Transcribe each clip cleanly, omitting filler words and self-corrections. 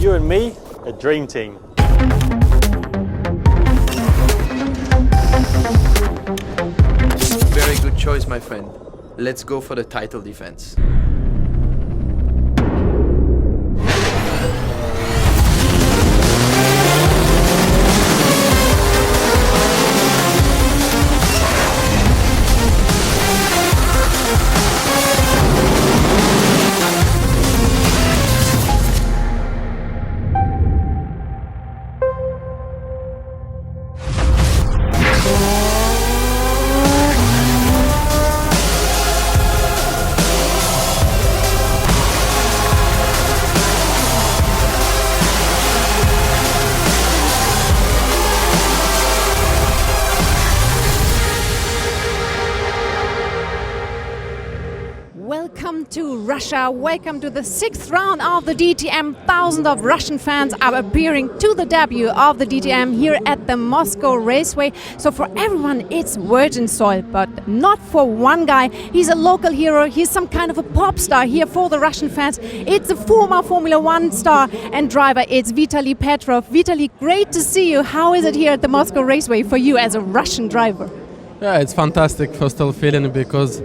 you and me, a dream team. Very good choice, my friend. Let's go for the title defense. Welcome to Russia, welcome to the 6th round of the DTM. Thousands of Russian fans are appearing to the debut of the DTM here at the Moscow Raceway. So for everyone it's virgin soil, but not for one guy. He's a local hero, he's some kind of a pop star here for the Russian fans. It's a former Formula 1 star and driver, it's Vitaly Petrov. Vitaly, great to see you. How is it here at the Moscow Raceway for you as a Russian driver? Yeah, it's fantastic first feeling, because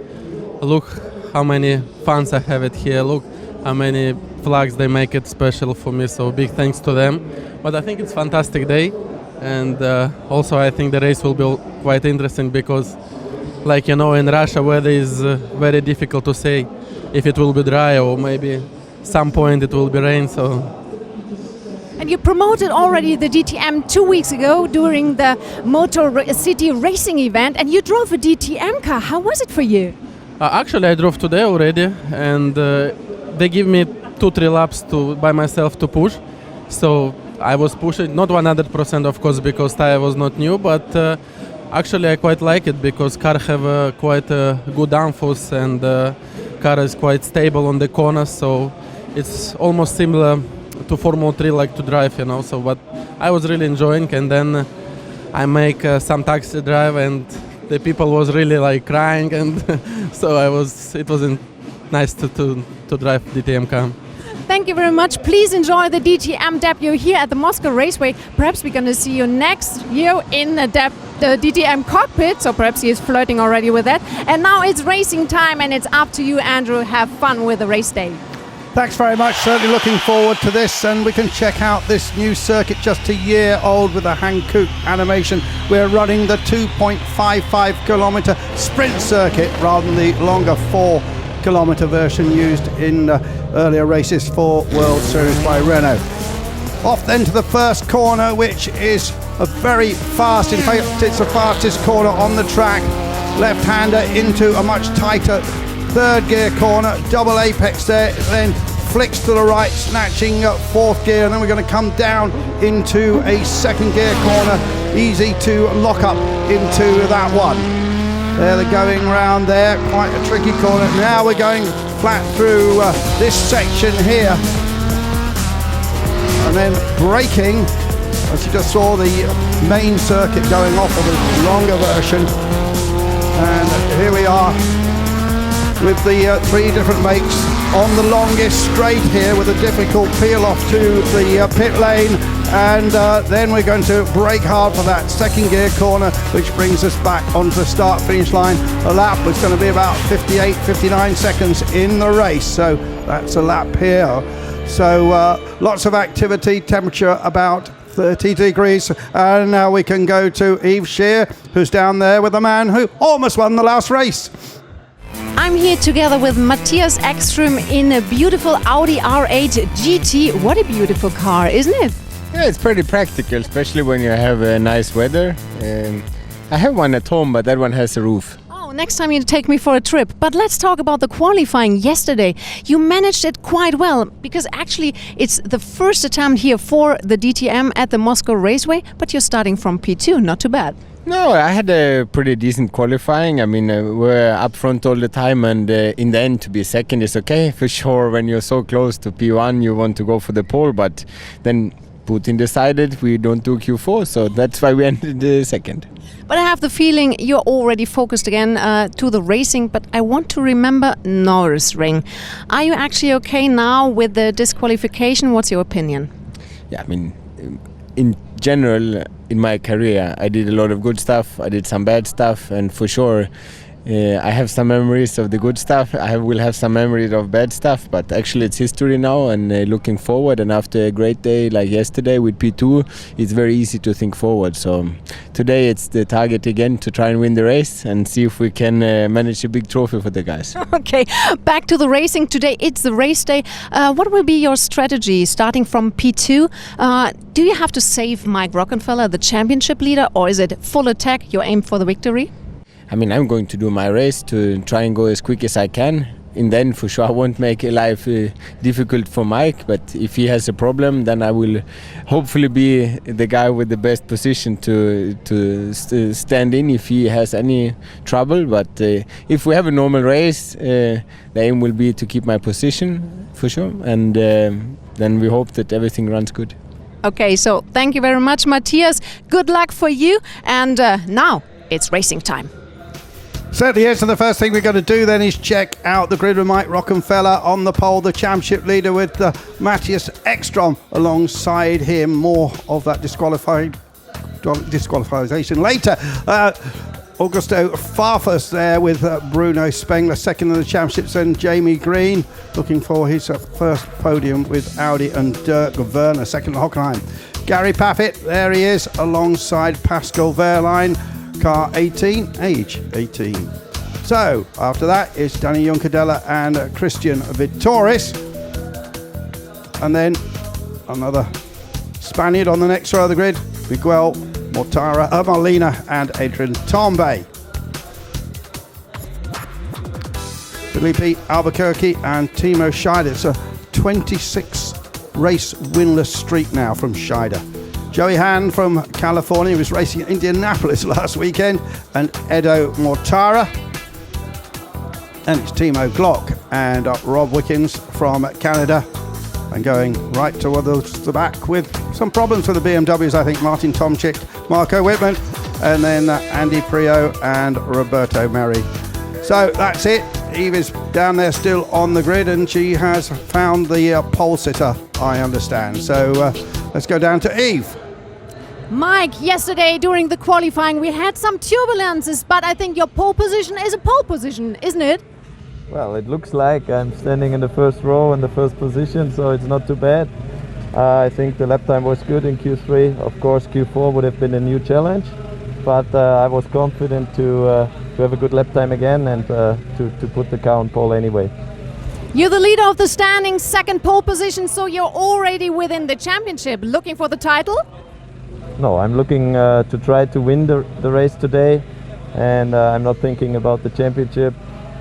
look how many fans I have it here. Look how many flags they make it special for me. So big thanks to them. But I think it's a fantastic day, and also I think the race will be quite interesting because, like you know, in Russia weather is very difficult to say if it will be dry or maybe some point it will be rain. So. And you promoted already the DTM 2 weeks ago during the Motor City racing event, and you drove a DTM car. How was it for you? Actually, I drove today already, and they give me 2-3 laps by myself to push. So I was pushing, not 100% of course, because tire was not new, but actually I quite like it because car have quite a good downforce, and car is quite stable on the corners. So it's almost similar to Formula 3, like to drive, you know. So, but I was really enjoying, and then I make some taxi drive, and the people was really like crying, and so it was nice to drive DTM car. Thank you very much. Please enjoy the DTM debut here at the Moscow Raceway. Perhaps we're going to see you next year in the DTM cockpit, so perhaps he is flirting already with that. And now it's racing time, and it's up to you, Andrew. Have fun with the race day. Thanks very much. Certainly looking forward to this, and we can check out this new circuit, just a year old, with the Hankook animation. We're running the 2.55 kilometer sprint circuit rather than the longer 4 kilometer version used in earlier races for World Series by Renault. Off then to the first corner, which is a very fast, in fact it's the fastest corner on the track. Left-hander into a much tighter third gear corner, double apex there, then flicks to the right, snatching fourth gear, and then we're going to come down into a second gear corner, easy to lock up into that one. There they're going round there, quite a tricky corner. Now we're going flat through this section here, and then braking, as you just saw the main circuit going off of the longer version. And here we are with the 3 different makes on the longest straight here, with a difficult peel off to the pit lane, and then we're going to brake hard for that second gear corner, which brings us back onto the start finish line. A lap is going to be about 58-59 seconds in the race, so that's a lap here. So lots of activity, temperature about 30 degrees, and now we can go to Yves Scheer, who's down there with the man who almost won the last race. I'm here together with Matthias Ekström in a beautiful Audi R8 GT. What a beautiful car, isn't it? Yeah, it's pretty practical, especially when you have nice weather. I have one at home, but that one has a roof. Oh, next time you take me for a trip. But let's talk about the qualifying yesterday. You managed it quite well, because actually it's the first attempt here for the DTM at the Moscow Raceway, but you're starting from P2, not too bad. No, I had a pretty decent qualifying. I mean, we're up front all the time, and in the end to be second is okay. For sure, when you're so close to P1 you want to go for the pole, but then Putin decided we don't do Q4, so that's why we ended second. But I have the feeling you're already focused again to the racing, but I want to remember Nürburgring. Are you actually okay now with the disqualification? What's your opinion? yeah, I mean, in general, in my career, I did a lot of good stuff. I did some bad stuff, and for sure, I have some memories of the good stuff. Will have some memories of bad stuff, but actually it's history now, and looking forward. And after a great day like yesterday with P2, it's very easy to think forward. So today it's the target again to try and win the race and see if we can manage a big trophy for the guys. Okay, back to the racing today. It's the race day. What will be your strategy starting from P2? Do you have to save Mike Rockenfeller, the championship leader, or is it full attack, you aim for the victory? I mean, I'm going to do my race to try and go as quick as I can. And then for sure I won't make life difficult for Mike, but if he has a problem, then I will hopefully be the guy with the best position to stand in if he has any trouble. But if we have a normal race, the aim will be to keep my position for sure, and then we hope that everything runs good. Okay, so thank you very much, Matthias. Good luck for you, and now it's racing time. Certainly is. So the first thing we're going to do then is check out the grid with Mike Rockenfeller on the pole, the championship leader, with Matthias Ekstrom alongside him. More of that disqualification later. Augusto Farfus there with Bruno Spengler, second in the championships, and Jamie Green looking for his first podium with Audi, and Dirk Werner second at Hockenheim. Gary Paffett, there he is, alongside Pascal Wehrlein, car 18, age 18. So after that is Danny Juncadella and Christian Vittoris, and then another Spaniard on the next row of the grid, Miguel Molina and Adrian Tombe. Felipe Albuquerque and Timo Scheider. It's a 26 race winless streak now from Scheider. Joey Hand from California was racing at Indianapolis last weekend, and Edo Mortara. And it's Timo Glock and Rob Wickens from Canada. And going right towards the back with some problems with the BMWs, I think, Martin Tomczyk, Marco Whitman, and then Andy Prio and Roberto Meri. So that's it. Eve is down there still on the grid, and she has found the pole sitter, I understand. So let's go down to Eve. Mike, yesterday during the qualifying we had some turbulences, but I think your pole position is a pole position, isn't it? Well, it looks like I'm standing in the first row in the first position, so it's not too bad. I think the lap time was good in Q3. Of course, Q4 would have been a new challenge, but I was confident to have a good lap time again and to put the car on pole anyway. You're the leader of the standings, second pole position, so you're already within the championship. Looking for the title? No, I'm looking to try to win the race today, and I'm not thinking about the championship.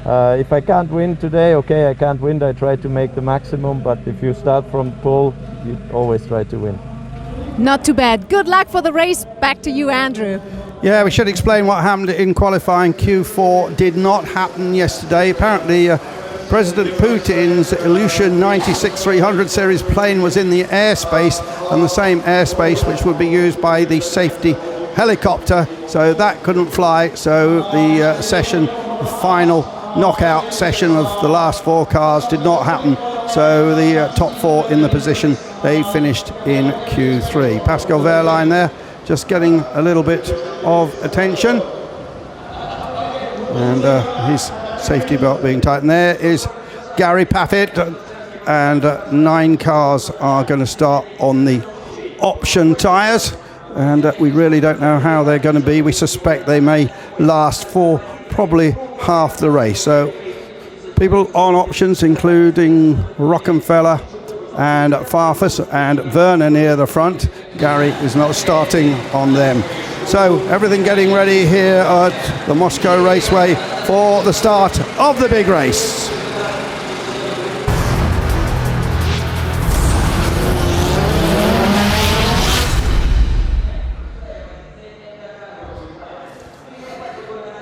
If I can't win today, okay, I can't win, I try to make the maximum, but if you start from pole, you always try to win. Not too bad. Good luck for the race. Back to you, Andrew. Yeah, we should explain what happened in qualifying. Q4 did not happen yesterday. Apparently, President Putin's Ilyushin 96-300 series plane was in the airspace, and the same airspace which would be used by the safety helicopter, so that couldn't fly. So the the final knockout session of the last four cars did not happen. So the top four in the position, they finished in Q3. Pascal Wehrlein there, just getting a little bit of attention, and his safety belt being tightened. There is Gary Paffett, and 9 cars are going to start on the option tyres, and we really don't know how they're going to be. We suspect they may last for probably half the race. So people on options, including Rockenfeller and Farfus and Werner near the front. Gary is not starting on them. So everything getting ready here at the Moscow Raceway for the start of the big race.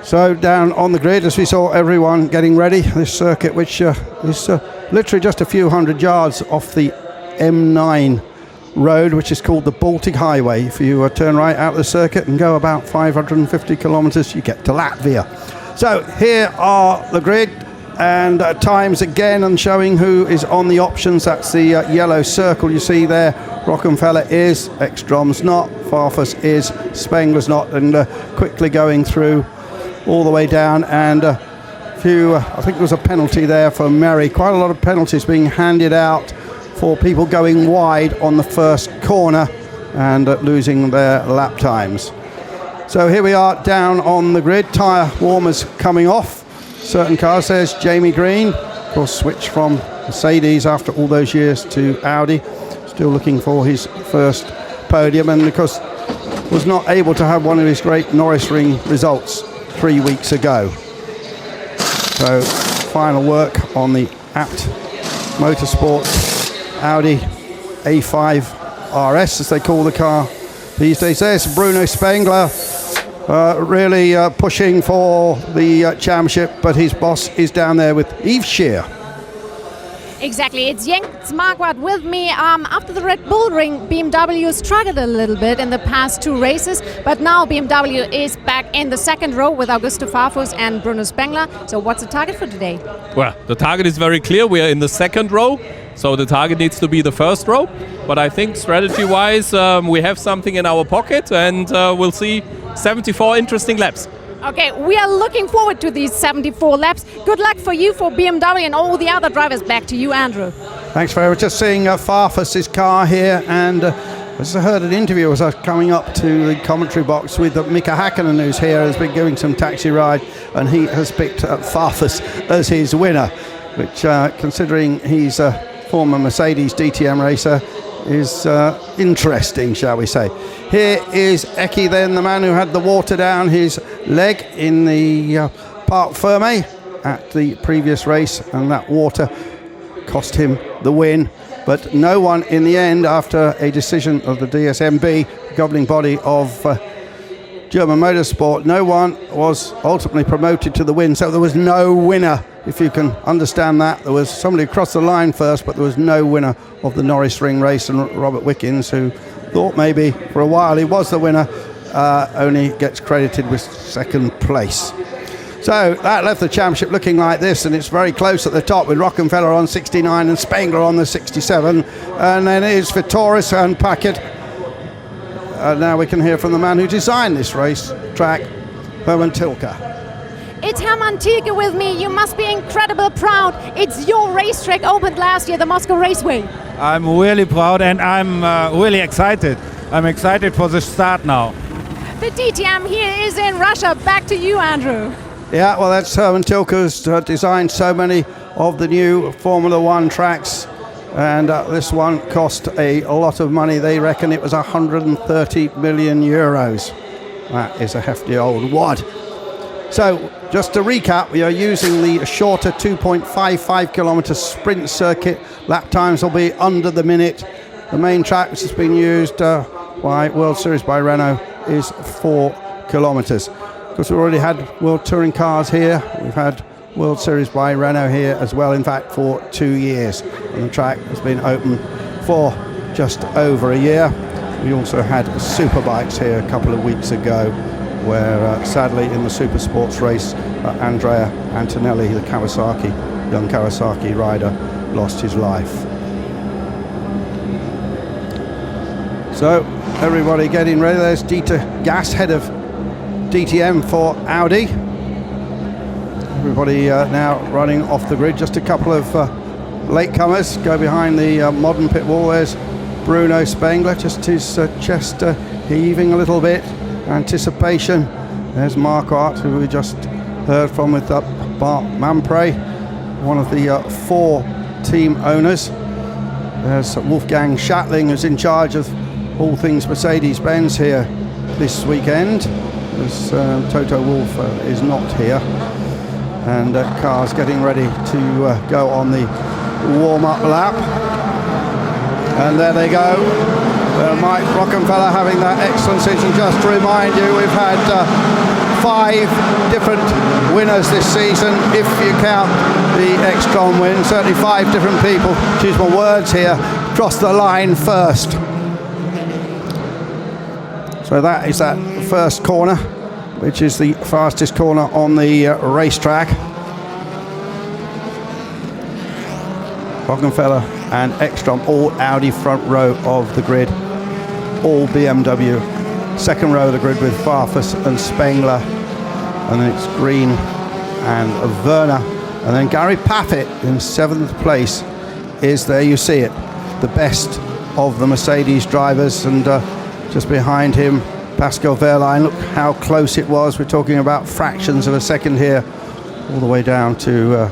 So down on the grid, as we saw everyone getting ready, this circuit, which is literally just a few hundred yards off the M9 road, which is called the Baltic Highway. If you turn right out of the circuit and go about 550 kilometers, you get to Latvia. So here are the grid. and times again, and showing who is on the options. That's the yellow circle you see there. Rockenfeller is, Ekstrom's not, Farfus is, Spengler's not, and quickly going through all the way down, and a few, I think there was a penalty there for Mary. Quite a lot of penalties being handed out for people going wide on the first corner and losing their lap times. So here we are down on the grid, tyre warmers coming off. Certain cars, there's Jamie Green, of course switched from Mercedes after all those years to Audi, still looking for his first podium, and of course was not able to have one of his great Norris Ring results 3 weeks ago. So final work on the Abt Motorsports Audi A5 RS, as they call the car these days. There's Bruno Spengler, really pushing for the championship, but his boss is down there with Yves Scheer. Exactly, it's Jens Marquardt with me. After the Red Bull Ring, BMW struggled a little bit in the past 2 races, but now BMW is back in the second row with Augusto Farfus and Bruno Spengler. So what's the target for today? Well, the target is very clear. We are in the second row, so the target needs to be the first row. But I think strategy-wise, we have something in our pocket, and we'll see 74 interesting laps. Okay, we are looking forward to these 74 laps. Good luck for you, for BMW and all the other drivers. Back to you, Andrew. Thanks very much. Just seeing Farfus's car here, and I just heard an interview as I was coming up to the commentary box with Mika Hakkinen, who's here, has been giving some taxi ride, and he has picked Farfus as his winner, which, considering he's a former Mercedes DTM racer, is interesting, shall we say. Here is Eki then, the man who had the water down his leg in the Parc Ferme at the previous race, and that water cost him the win. But no one in the end, after a decision of the DSMB, governing body of German motorsport, no one was ultimately promoted to the win. So there was no winner, if you can understand that. There was somebody across the line first, but there was no winner of the Norris Ring race, and Robert Wickens, who thought maybe for a while he was the winner, only gets credited with second place. So that left the championship looking like this, and it's very close at the top with Rockenfeller on 69 and Spengler on the 67, and then it is Vitoris and Packard. Now we can hear from the man who designed this race track, Herman Tilke. It's Herman Tilke with me. You must be incredibly proud. It's your racetrack, opened last year, the Moscow Raceway. I'm really proud, and I'm really excited. I'm excited for the start now. The DTM here is in Russia. Back to you, Andrew. Yeah, well, that's Herman Tilke, who's designed so many of the new Formula One tracks, and this one cost a lot of money. They reckon it was 130 million euros. That is a hefty old wad. So, just to recap, we are using the shorter 2.55 kilometre sprint circuit. Lap times will be under the minute. The main track, which has been used by World Series by Renault, is 4 kilometres. Because we've already had World Touring cars here, we've had World Series by Renault here as well, in fact, for 2 years. And the track has been open for just over a year. We also had Superbikes here a couple of weeks ago, where sadly in the Super Sports race, Andrea Antonelli, the young Kawasaki rider, lost his life. So everybody getting ready. There's Dieter Gas, head of DTM for Audi. Everybody now running off the grid. Just a couple of latecomers go behind the modern pit wall. There's Bruno Spengler, just his chest heaving a little bit. Anticipation. There's Marquardt, who we just heard from with Bart Mampre, one of the 4 team owners. There's Wolfgang Schattling, who's in charge of all things Mercedes-Benz here this weekend, as Toto Wolff is not here. And cars getting ready to go on the warm-up lap. And there they go. Mike Rockenfeller having that excellent season. Just to remind you, we've had 5 different winners this season, if you count the Ekstrom win. Certainly 5 different people, choose my words here, crossed the line first. So that is that first corner, which is the fastest corner on the racetrack. Rockenfeller and Ekstrom, all Audi front row of the grid, all BMW. Second row of the grid with Farfus and Spengler, and then it's Green and Werner, and then Gary Paffett in 7th place is, there you see it, the best of the Mercedes drivers, and just behind him Pascal Wehrlein. Look how close it was. We're talking about fractions of a second here, all the way down to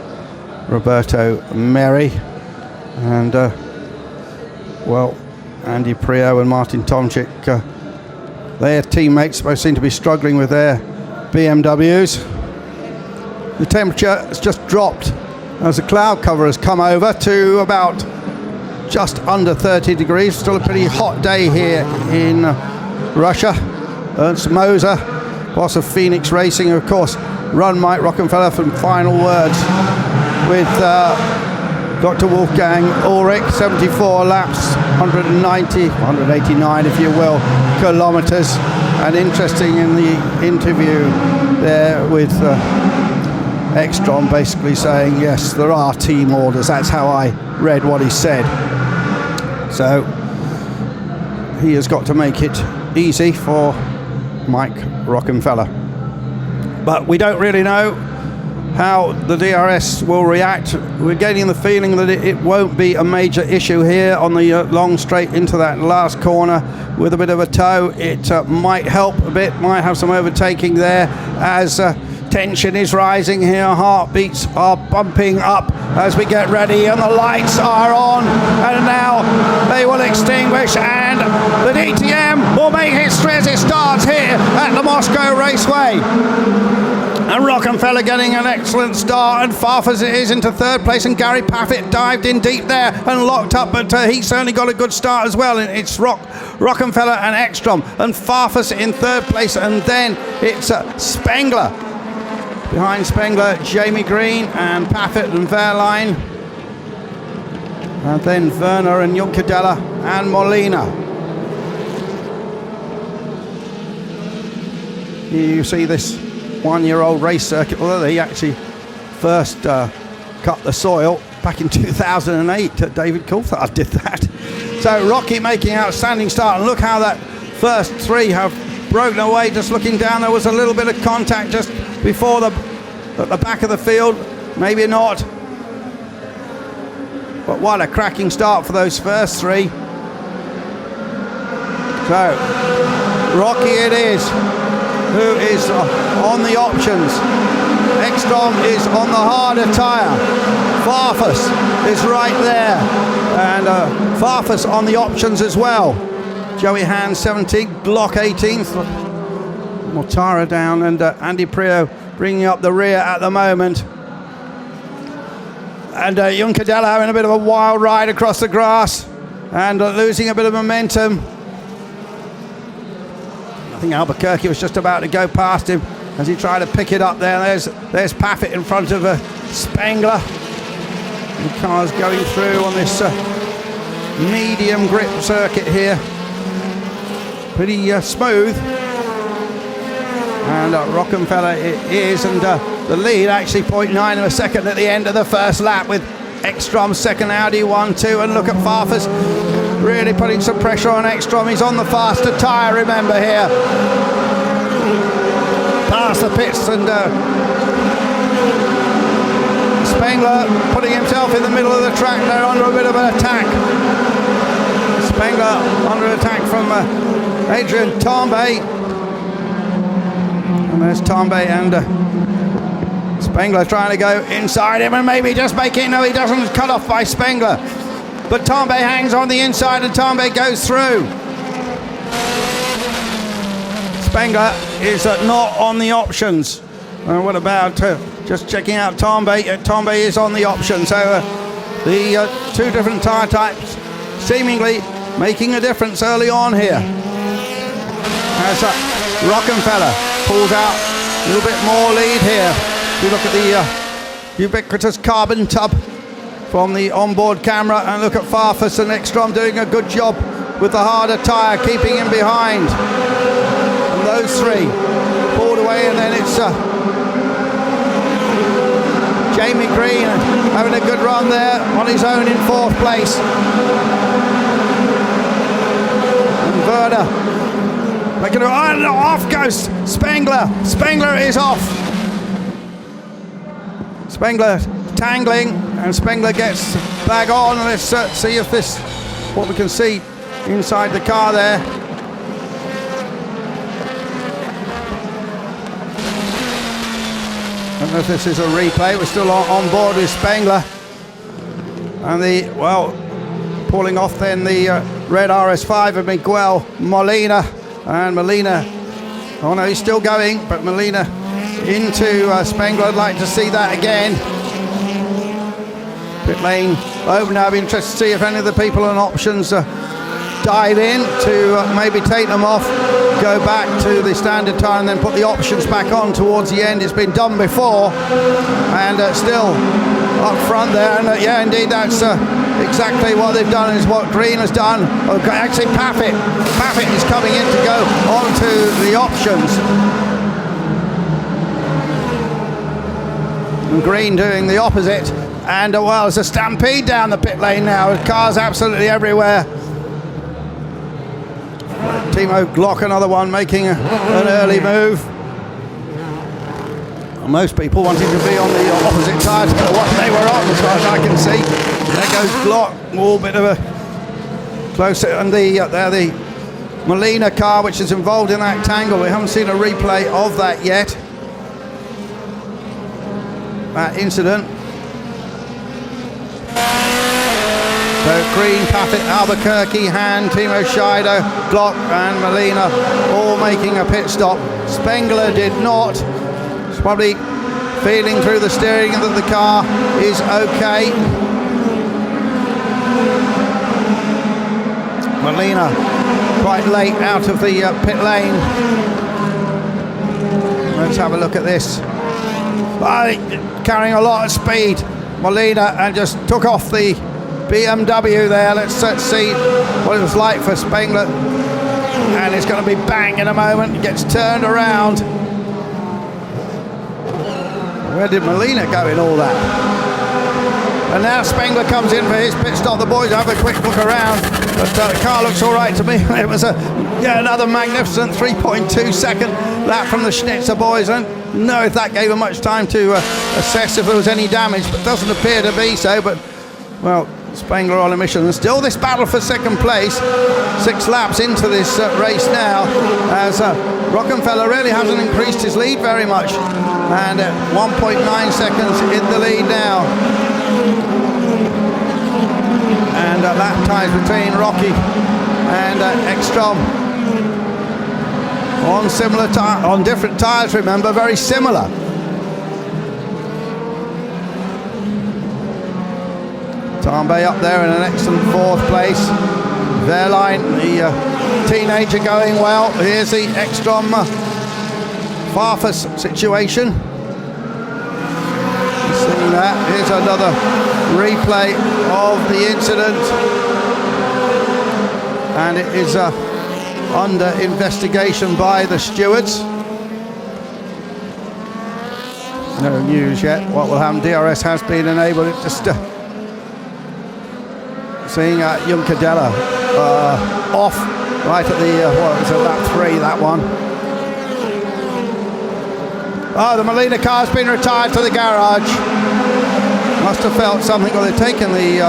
Roberto Merri, and well, Andy Priaulx and Martin Tomczyk, their teammates both seem to be struggling with their BMWs. The temperature has just dropped as the cloud cover has come over to about just under 30 degrees. Still a pretty hot day here in Russia. Ernst Moser, boss of Phoenix Racing, of course, run Mike Rockenfeller from final words with Dr. Wolfgang Ulrich. 74 laps, 189 if you will, kilometers. And interesting in the interview there with Ekstrom basically saying, yes, there are team orders. That's how I read what he said. So he has got to make it easy for Mike Rockenfeller. But we don't really know how the DRS will react. We're getting the feeling that it won't be a major issue here on the long straight into that last corner with a bit of a toe. It might help a bit, might have some overtaking there as tension is rising here, heartbeats are bumping up as we get ready, and the lights are on, and now they will extinguish, and the DTM will make history as it starts here at the Moscow Raceway. And Rockenfeller getting an excellent start, and Farfus is into 3rd place, and Gary Paffett dived in deep there and locked up, but he certainly got a good start as well. And it's Rockenfeller and Ekstrom, and Farfus in 3rd place, and then it's Spengler. Behind Spengler, Jamie Green and Paffett and Wehrlein, and then Werner and Juncadella and Molina. Here you see this one-year-old race circuit, although they actually first cut the soil back in 2008. David Coulthard did that. So Rocky making an outstanding start, and look how that first 3 have broken away. Just looking down, there was a little bit of contact just before at the back of the field, maybe not. But what a cracking start for those first 3. So Rocky it is, who is on the options. Ekstrom is on the harder tyre. Farfus is right there, and Farfus on the options as well. Joey Hand 17th, Glock 18th. Mortara down, and Andy Priaulx bringing up the rear at the moment. And Juncadella having a bit of a wild ride across the grass and losing a bit of momentum. I think Albuquerque was just about to go past him as he tried to pick it up there. There's Paffett in front of Spengler. The car's going through on this medium grip circuit here. Pretty smooth. And Rockenfeller it is, and the lead actually 0.9 of a second at the end of the first lap with Ekstrom's second Audi 1-2. And look at Farfus really putting some pressure on Ekstrom. He's on the faster tyre, remember, here. Past the pits, and Spengler putting himself in the middle of the track. They're under a bit of an attack. Spengler under attack from Adrian Tambay. And there's Tambay, and Spengler trying to go inside him and maybe just make it. No, he doesn't. Cut off by Spengler. But Tambay hangs on the inside, and Tambay goes through. Spengler is not on the options. What about just checking out Tambay? Tambay is on the option. So the 2 different tyre types seemingly making a difference early on here. As Rockenfeller pulls out a little bit more lead here. If you look at the ubiquitous carbon tub from the onboard camera, and look at Farfus and Ekstrom doing a good job with the harder tyre, keeping him behind. And those 3 pulled away, and then it's Jamie Green having a good run there on his own in 4th place. And Werner making it, off goes Spengler. Spengler is off. Spengler tangling, and Spengler gets back on. Let's see if this, what we can see inside the car there. I don't know if this is a replay. We're still on board with Spengler. And pulling off then the red RS5 of Miguel Molina. And Molina, oh no, he's still going, but Molina into Spengler. I'd like to see that again. Pit lane open now. I'd be interested to see if any of the people on options dive in to maybe take them off, go back to the standard tire and then put the options back on towards the end. It's been done before, and still up front there, and yeah, indeed, that's exactly what they've done, is what Green has done. Actually, Paffett is coming in to go onto the options, and Green doing the opposite. And there's a stampede down the pit lane now. Cars absolutely everywhere. Timo Glock, another one, making an early move. Most people wanting to be on the opposite tyre to what they were on, as far as I can see. There goes Glock, all bit of a closer, and the Molina car, which is involved in that tangle. We haven't seen a replay of that yet. That incident. So Green, Paffett, Albuquerque, Han, Timo Scheider, Glock and Molina all making a pit stop. Spengler did not. He's probably feeling through the steering that the car is okay. Molina quite late out of the pit lane. Let's have a look at this. Carrying a lot of speed, Molina, and just took off the BMW there. Let's see what it was like for Spengler, and it's going to be bang in a moment. It gets turned around. Where did Molina go in all that? And now Spengler comes in for his pit stop. The boys have a quick look around, but the car looks all right to me. It was another magnificent 3.2 second lap from the Schnitzer boys. I don't know if that gave them much time to assess if there was any damage, but doesn't appear to be so. But well, Spengler on a mission, and still this battle for second place. 6 laps into this race now, as Rockenfeller really hasn't increased his lead very much, and 1.9 seconds in the lead now. And lap times between Rocky and Ekstrom on similar on different tyres. Remember, very similar. Tambay up there in an excellent 4th place. Verline, the teenager, going well. Here's the Ekstrom Farfus situation. Seeing that, here's another replay of the incident, and it is under investigation by the stewards. No news yet what will happen. DRS has been enabled. It just seeing Juncadella off right at the what was it, lap 3, that one. The Molina car's been retired to the garage. Must have felt something, or they've taken the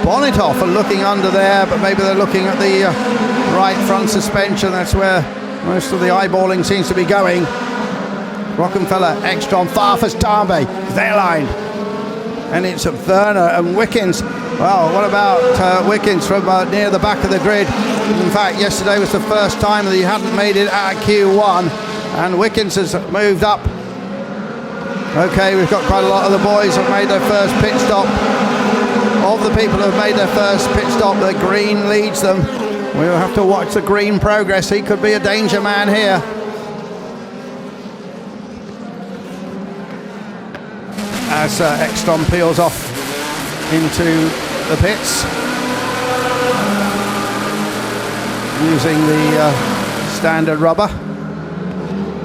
bonnet off and looking under there, but maybe they're looking at the right front suspension. That's where most of the eyeballing seems to be going. Rockenfeller, Ekstrom, Farfus, Darby, they're lined. And it's Werner and Wickens. Well, what about Wickens from near the back of the grid? In fact, yesterday was the first time that he hadn't made it out of Q1, and Wickens has moved up. Okay, we've got quite a lot of the boys who have made their first pit stop. Of the people who have made their first pit stop, the Green leads them. We'll have to watch the Green progress. He could be a danger man here. As Ekstrom peels off into the pits, using the standard rubber.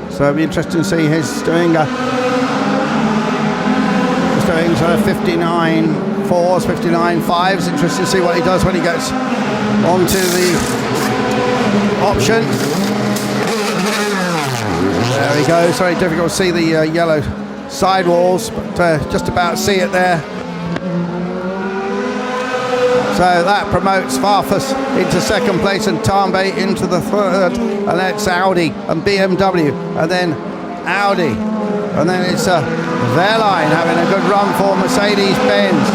So it'll be interesting to see his doing is doing sort of 59.4s, 59.5s. Interesting to see what he does when he gets onto the option. There he goes. Very difficult to see the yellow sidewalls, but just about see it there. So that promotes Farfus into second place and Tambe into the third, and then it's Audi and BMW, and then Audi, and then it's Wehrlein having a good run for Mercedes-Benz,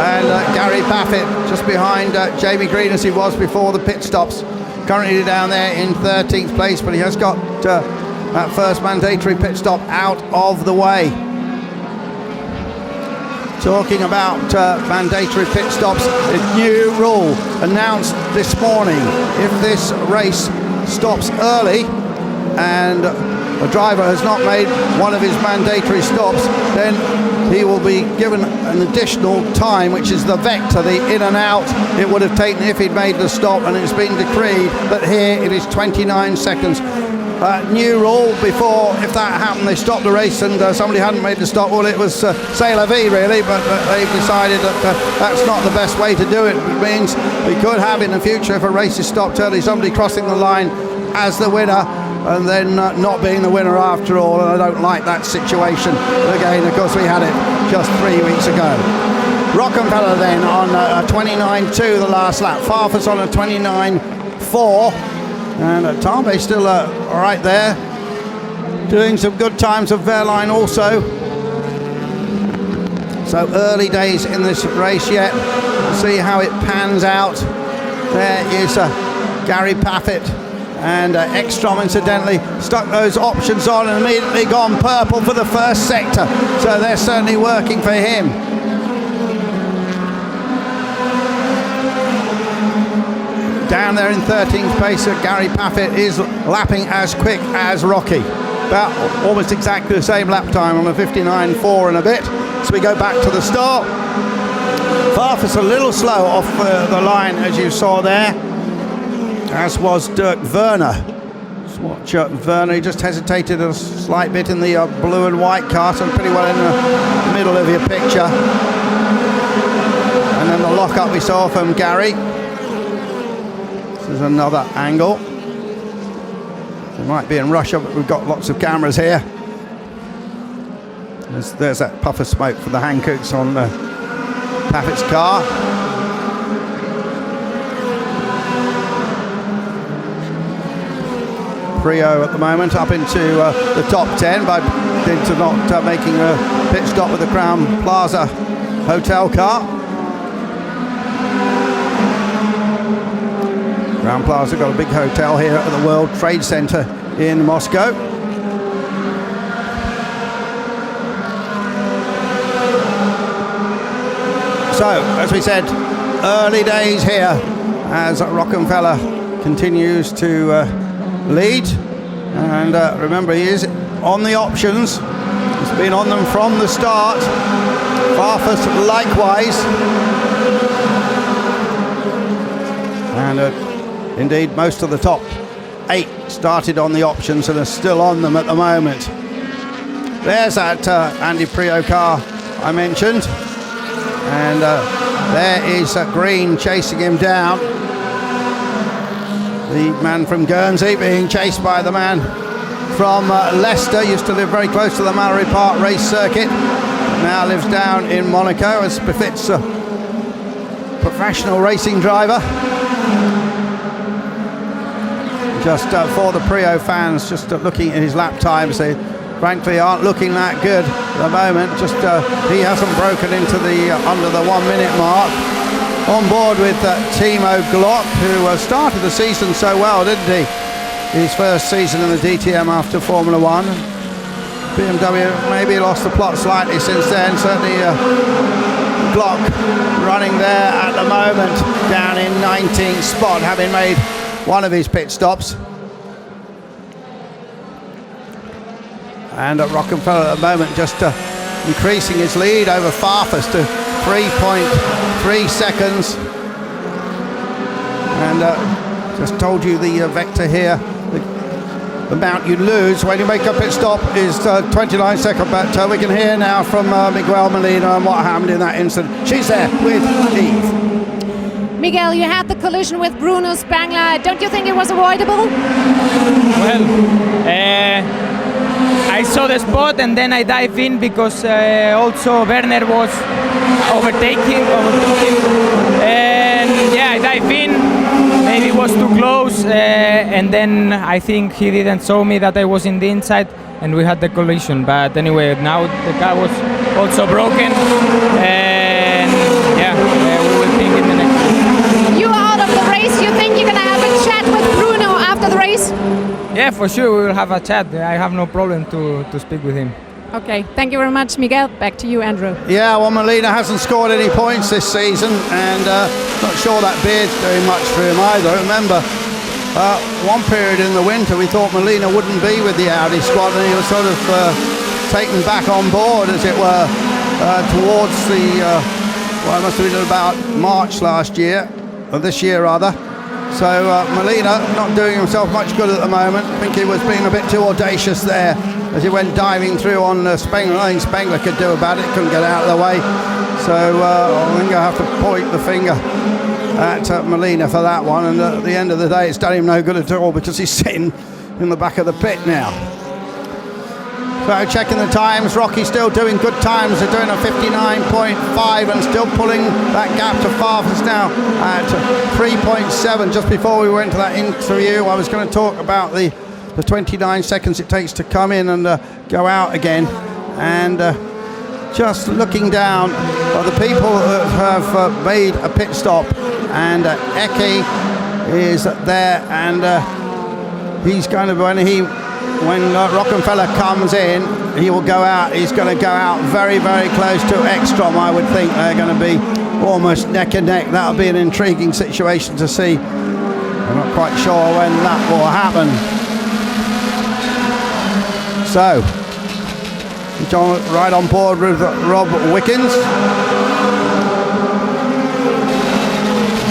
and Gary Paffett just behind Jamie Green as he was before the pit stops, currently down there in 13th place, but he has got that first mandatory pit stop out of the way. Talking about mandatory pit stops, a new rule announced this morning. If this race stops early and a driver has not made one of his mandatory stops, then he will be given an additional time, which is the vector, the in and out it would have taken if he'd made the stop, and it's been decreed that here it is 29 seconds. New rule before, if that happened, they stopped the race and somebody hadn't made the stop, well, it was c'est la vie really, but they've decided that that's not the best way to do it. It means we could have in the future, if a race is stopped early, somebody crossing the line as the winner and then not being the winner after all, and I don't like that situation. Again, of course, we had it just 3 weeks ago. Rockefeller then on a 29.2 the last lap, Farfus on a 29.4. And Tambe still right there, doing some good times of Wehrlein also. So early days in this race yet. We'll see how it pans out. There is Gary Paffett, and Ekstrom incidentally stuck those options on and immediately gone purple for the first sector. So they're certainly working for him. Down there in 13th place, Gary Paffett is lapping as quick as Rocky. About almost exactly the same lap time on a 59.4 and a bit. So we go back to the start. Farfus a little slow off the line, as you saw there, as was Dirk Werner. Let's watch Werner, he just hesitated a slight bit in the blue and white car, so pretty well in the middle of your picture. And then the lock-up we saw from Gary. There's another angle. It might be in Russia, but we've got lots of cameras here. There's that puff of smoke for the Hankooks on Paffett's car. Prio at the moment up into the top 10 by into not making a pit stop with the Crown Plaza hotel car. Crown Plaza got a big hotel here at the World Trade Center in Moscow. So, as we said, early days here as Rockefeller continues to lead. And remember, he is on the options. He's been on them from the start. Farfus likewise. And indeed, most of the top 8 started on the options and are still on them at the moment. There's that Andy Prio car I mentioned. And there is Green chasing him down. The man from Guernsey being chased by the man from Leicester. Used to live very close to the Mallory Park race circuit. Now lives down in Monaco, as befits a professional racing driver. Just for the Prio fans, just looking at his lap times, they frankly aren't looking that good at the moment. Just he hasn't broken into the under the 1 minute mark. On board with Timo Glock, who started the season so well, didn't he? His first season in the DTM after Formula 1. BMW maybe lost the plot slightly since then. Certainly Glock running there at the moment, down in 19th spot, having made one of his pit stops. And Rockefeller at the moment just increasing his lead over Farfus to 3.3 seconds. And just told you the vector here. The the amount you lose when you make a pit stop is 29 seconds. But we can hear now from Miguel Molina and what happened in that incident. She's there with Eve. Miguel, you had the collision with Bruno Spengler. Don't you think it was avoidable? Well, I saw the spot and then I dive in because also Werner was overtaking. And yeah, I dive in. Maybe it was too close, and then I think he didn't show me that I was in the inside, and we had the collision. But anyway, now the car was also broken, and yeah, we will think in the next. You are out of the race. You think you're gonna have a chat with Bruno after the race? Yeah, for sure we will have a chat. I have no problem to speak with him. Okay, thank you very much, Miguel. Back to you, Andrew. Yeah, well, Molina hasn't scored any points this season, and not sure that beard's doing much for him either. Remember, one period in the winter we thought Molina wouldn't be with the Audi squad, and he was sort of taken back on board, as it were, towards the, well, it must have been about March last year, or this year rather. So Molina not doing himself much good at the moment. I think he was being a bit too audacious there as he went diving through on Spengler. I think Spengler could do about it, couldn't get out of the way. So I think I have to point the finger at Molina for that one. And at the end of the day, it's done him no good at all because he's sitting in the back of the pit now. So checking the times, Rocky's still doing good times. They're doing a 59.5 and still pulling that gap to Farfus now at 3.7. Just before we went to that interview, I was going to talk about the 29 seconds it takes to come in and go out again. And just looking down at the people that have made a pit stop, and Eke is there, and he's going to, when Rockenfeller comes in, he will go out. He's going to go out very, very close to Ekstrom. I would think they're going to be almost neck and neck. That'll be an intriguing situation to see. I'm not quite sure when that will happen. So, John right on board with Rob Wickens.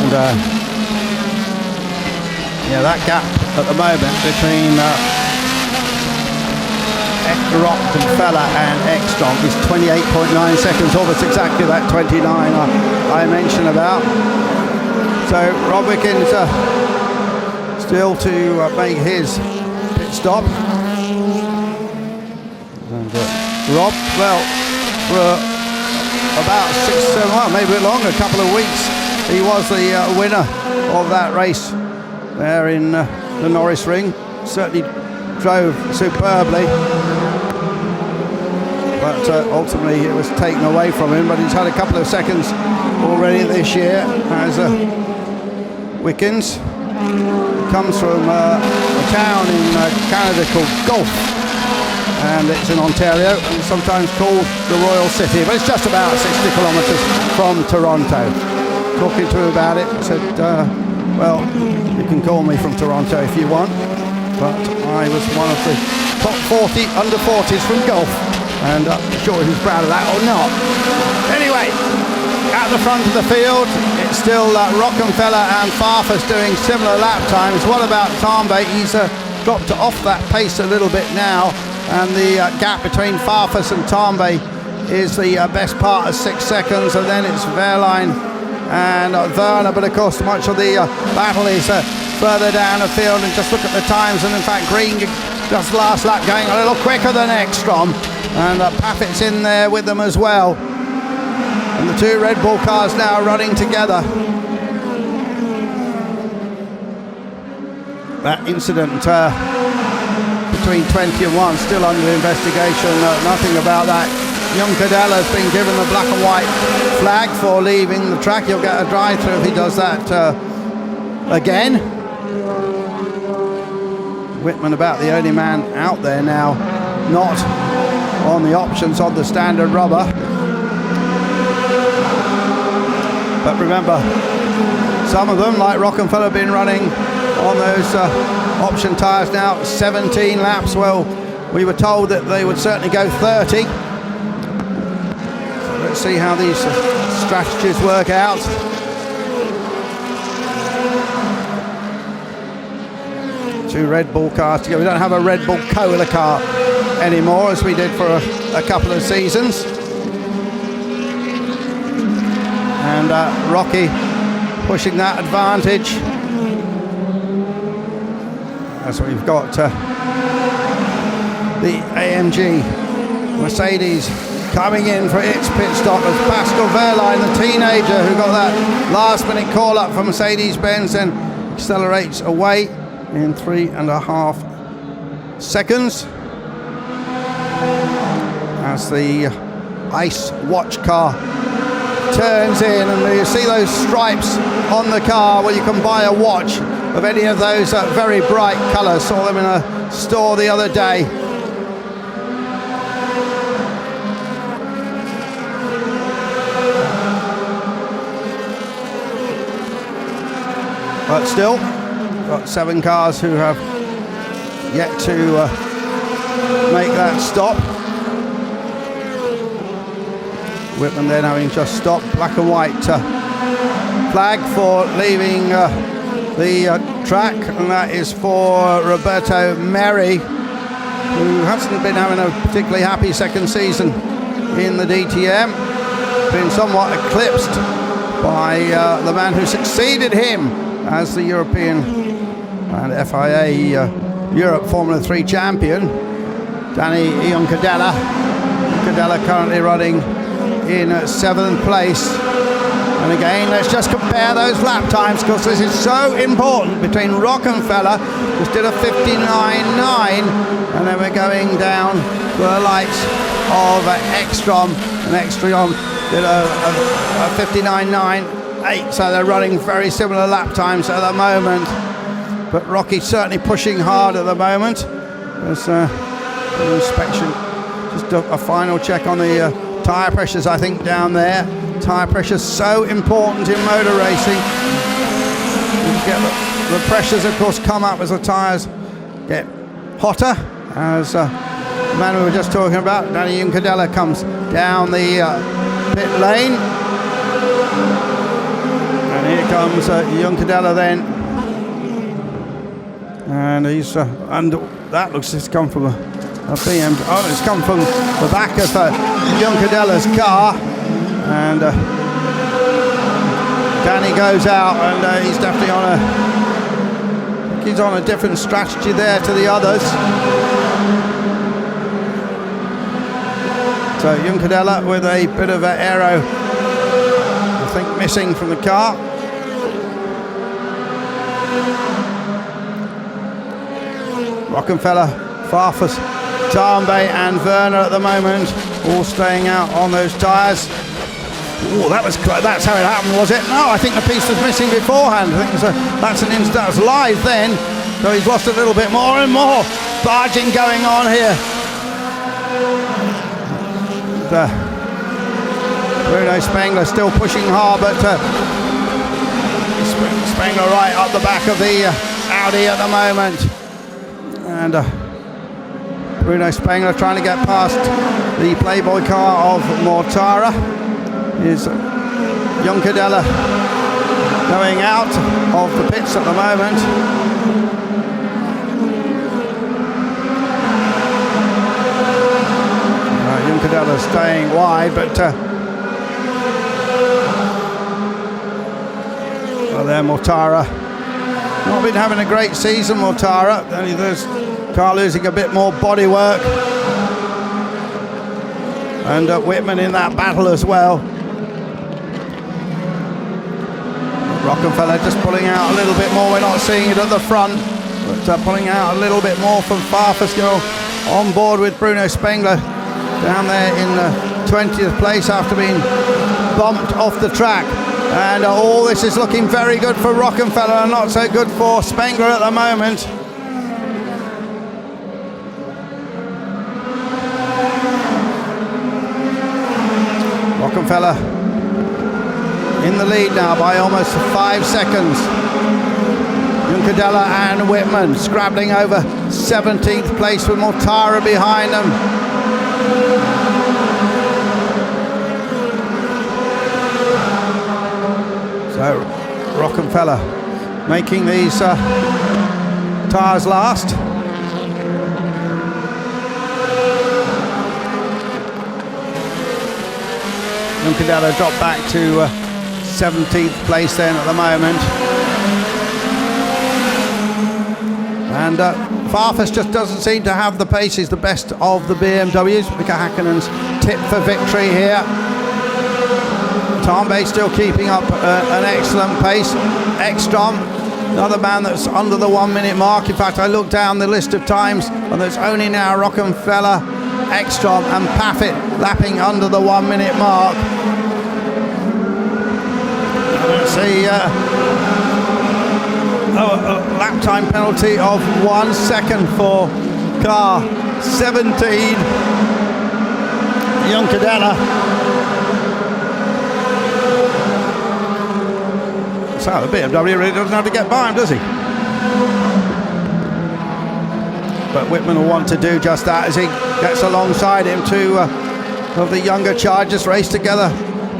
And yeah, that gap at the moment between Rockenfeller and Ekstrom is 28.9 seconds, almost exactly that 29 I mentioned about. So Rob Wickens still to make his pit stop. And Rob, well, for about 6, 7, well, maybe a bit longer, a couple of weeks, he was the winner of that race there in the Norris Ring. Certainly drove superbly, but ultimately it was taken away from him. But he's had a couple of seconds already this year as Wickens. Comes from a town in Canada called Gulf, and it's in Ontario, and sometimes called the Royal City, but it's just about 60 kilometres from Toronto. Talking to him about it, said, well, you can call me from Toronto if you want, but I was one of the top 40 under 40s from Gulf, and I'm sure he's proud of that or not. Anyway, at the front of the field, it's still Rockenfeller and Farfus doing similar lap times. What about Tambe? He's dropped off that pace a little bit now, and the gap between Farfus and Tambe is the best part of 6 seconds, and then it's Wehrlein and Werner, but of course much of the battle is further down the field. And just look at the times, and in fact Green just last lap going a little quicker than Ekstrom, and Paffett's in there with them as well, and the two Red Bull cars now running together. That incident between 20 and 1 still under investigation. Nothing about that. Young Cadella's been given the black and white flag for leaving the track. He'll get a drive-through if he does that again. Whitman about the only man out there now not on the options on the standard rubber. But remember, some of them, like Rockenfeller, have been running on those option tyres now 17 laps. Well, we were told that they would certainly go 30. So let's see how these strategies work out. two Red Bull cars together. We don't have a Red Bull Cola car anymore as we did for a couple of seasons. And Rocky pushing that advantage as we've got the AMG Mercedes coming in for its pit stop as Pascal Wehrlein, the teenager who got that last minute call up from Mercedes-Benz, and accelerates away in 3.5 seconds as the ice watch car turns in, and you see those stripes on the car. Well, you can buy a watch of any of those very bright colours. Saw them in a store the other day. But still, got 7 cars who have yet to make that stop. Whitman then having just stopped. Black and white flag for leaving the track, and that is for Roberto Merri, who hasn't been having a particularly happy second season in the DTM. Been somewhat eclipsed by the man who succeeded him as the European and FIA Europe Formula 3 champion, Danny Ioncadella. Ioncadella currently running in 7th place. And again, let's just compare those lap times, because this is so important, between Rockenfeller, who did a 59.9, and then we're going down to the likes of Ekstrom, and Ekstrom did a 59.98, so they're running very similar lap times at the moment. But Rocky's certainly pushing hard at the moment. There's an inspection, just a final check on the tyre pressures, I think, down there. Tyre pressure so important in motor racing. You get the pressures, of course, come up as the tyres get hotter, as the man we were just talking about, Danny Ioncadella, comes down the pit lane. And here comes Ioncadella then. And he's under, that looks it's come from a BMW. Oh, it's come from the back of Ioncadella's car. And Danny goes out, and he's definitely on a different strategy there to the others. So Ioncadella with a bit of an aero, I think, missing from the car. Rockenfeller, Farfus, Tambe and Werner at the moment, all staying out on those tyres. Oh, that's how it happened, was it? No, I think the piece was missing beforehand. I think that's live then. So he's lost a little bit more and more barging going on here. Bruno Spengler still pushing hard, but Spengler right up the back of the Audi at the moment. And Bruno Spengler trying to get past the Playboy car of Mortara. Is Ioncadella going out of the pits at the moment. Ioncadella staying wide, but well, there Mortara. Not been having a great season, Mortara. Only there's car losing a bit more bodywork. And Whitman in that battle as well. Rockenfeller just pulling out a little bit more. We're not seeing it at the front, but pulling out a little bit more from Farfus, on board with Bruno Spengler down there in 20th place after being bumped off the track. And all this is looking very good for Rockenfeller and not so good for Spengler at the moment. Rockenfeller in the lead now by almost 5 seconds. Ioncadella and Whitman scrabbling over 17th place with Mortara behind them. So Rockenfeller making these tyres last. Juncadella dropped back to 17th place then at the moment. And Farfus just doesn't seem to have the pace. He's the best of the BMWs. Mika Häkkinen's tip for victory here. Tambe still keeping up an excellent pace. Ekstrom, another man that's under the 1 minute mark. In fact, I looked down the list of times and there's only now Rockenfeller, Ekstrom and Paffett lapping under the 1 minute mark. See a lap time penalty of 1 second for car 17. Juncadella. So the BMW really doesn't have to get by him, does he? But Whitman will want to do just that as he gets alongside him. Two of the younger chargers race together,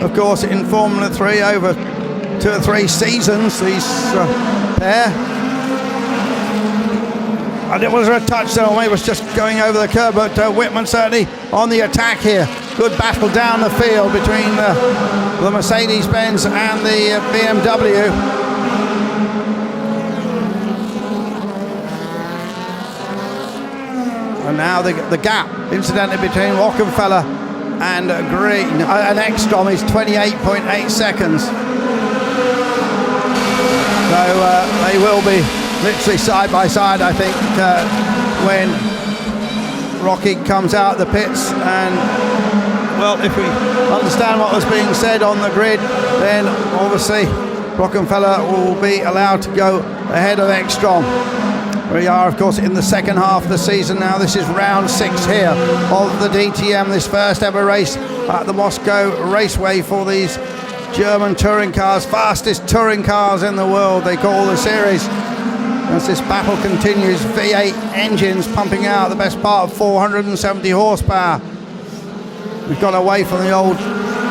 of course, in Formula 3 over 2 or 3 seasons, these pair. And it was a touch there, or maybe it was just going over the curb, but Whitman certainly on the attack here. Good battle down the field between the Mercedes-Benz and the BMW. And now the gap, incidentally, between Rockenfeller and Green, and Ekstrom is 28.8 seconds. So they will be literally side by side, I think, when Rocky comes out the pits. And well, if we understand what was being said on the grid, then obviously Rockenfeller will be allowed to go ahead of Ekstrom. We are, of course, in the second half of the season now. This is round 6 here of the DTM, this first ever race at the Moscow Raceway for these German touring cars, fastest touring cars in the world, they call the series. As this battle continues, V8 engines pumping out the best part of 470 horsepower. We've gone away from the old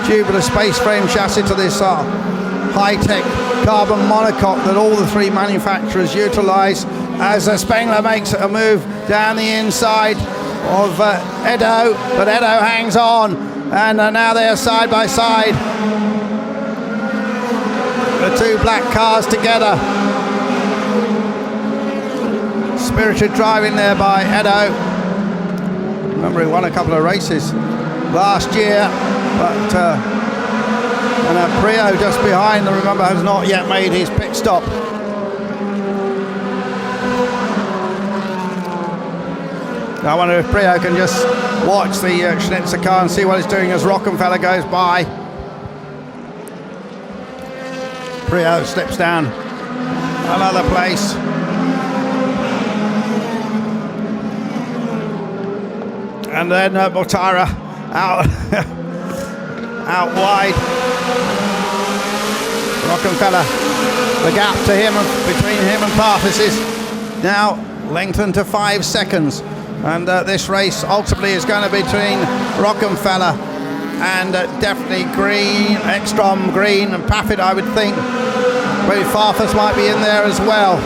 tubular space frame chassis to this high-tech carbon monocoque that all the 3 manufacturers utilise as Spengler makes a move down the inside of Edo, but Edo hangs on, and now they are side by side. The 2 black cars together. Spirited driving there by Edo. Remember, he won a couple of races last year, but and Prio just behind, remember, has not yet made his pit stop. I wonder if Prio can just watch the Schnitzer car and see what he's doing as Rockenfeller goes by. Prio slips down another place. And then Mortara out out wide. Rockenfeller, the gap to him, between him and Parfus is now lengthened to 5 seconds. And this race ultimately is going to be between Rockenfeller and definitely Green, Ekstrom, Green and Paffett, I would think. Maybe Farfus might be in there as well.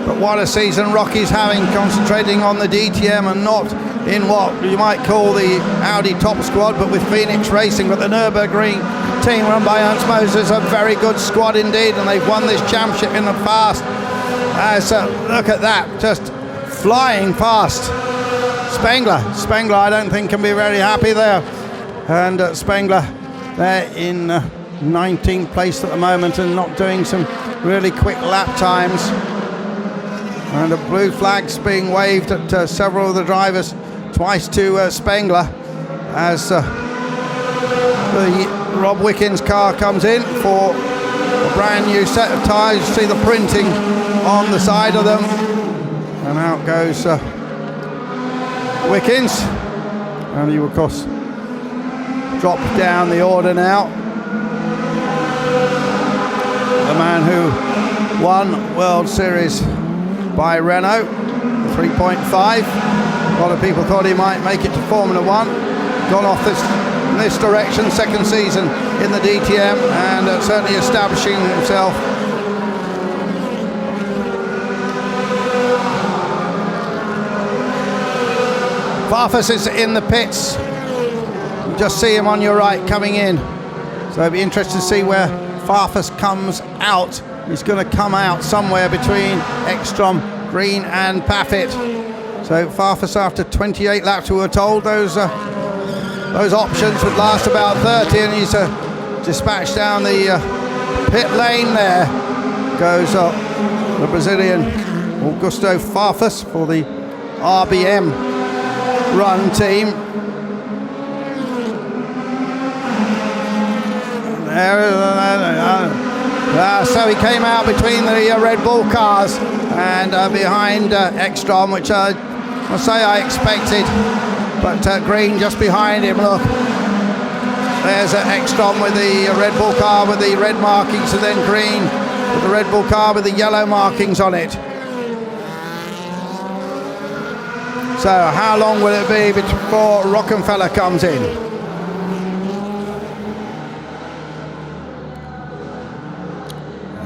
But what a season Rocky's having, concentrating on the DTM and not in what you might call the Audi top squad, but with Phoenix Racing. But the Nürburgring team run by Ernst Moser is a very good squad indeed, and they've won this championship in the past. As look at that, just flying past Spengler. Spengler, I don't think, can be very happy there. And Spengler there in 19th place at the moment and not doing some really quick lap times. And the blue flag's being waved at several of the drivers, twice to Spengler, as the Rob Wickens car comes in for a brand new set of tyres. You see the printing on the side of them. And out goes Wickens. And he will, of course, drop down the order now. The man who won World Series by Renault, 3.5. A lot of people thought he might make it to Formula 1. Gone off in this direction, second season in the DTM, and certainly establishing himself Farfus is in the pits. You just see him on your right coming in. So it'll be interesting to see where Farfus comes out. He's going to come out somewhere between Ekstrom, Green and Paffett. So Farfus, after 28 laps, we were told those options would last about 30, and he's dispatched down the pit lane there. Goes the Brazilian Augusto Farfus for the RBM run team. So he came out between the Red Bull cars and behind Ekstrom, which I say I expected, but Green just behind him. Look, there's Ekstrom with the Red Bull car with the red markings, and then Green with the Red Bull car with the yellow markings on it. So how long will it be before Rockenfeller comes in?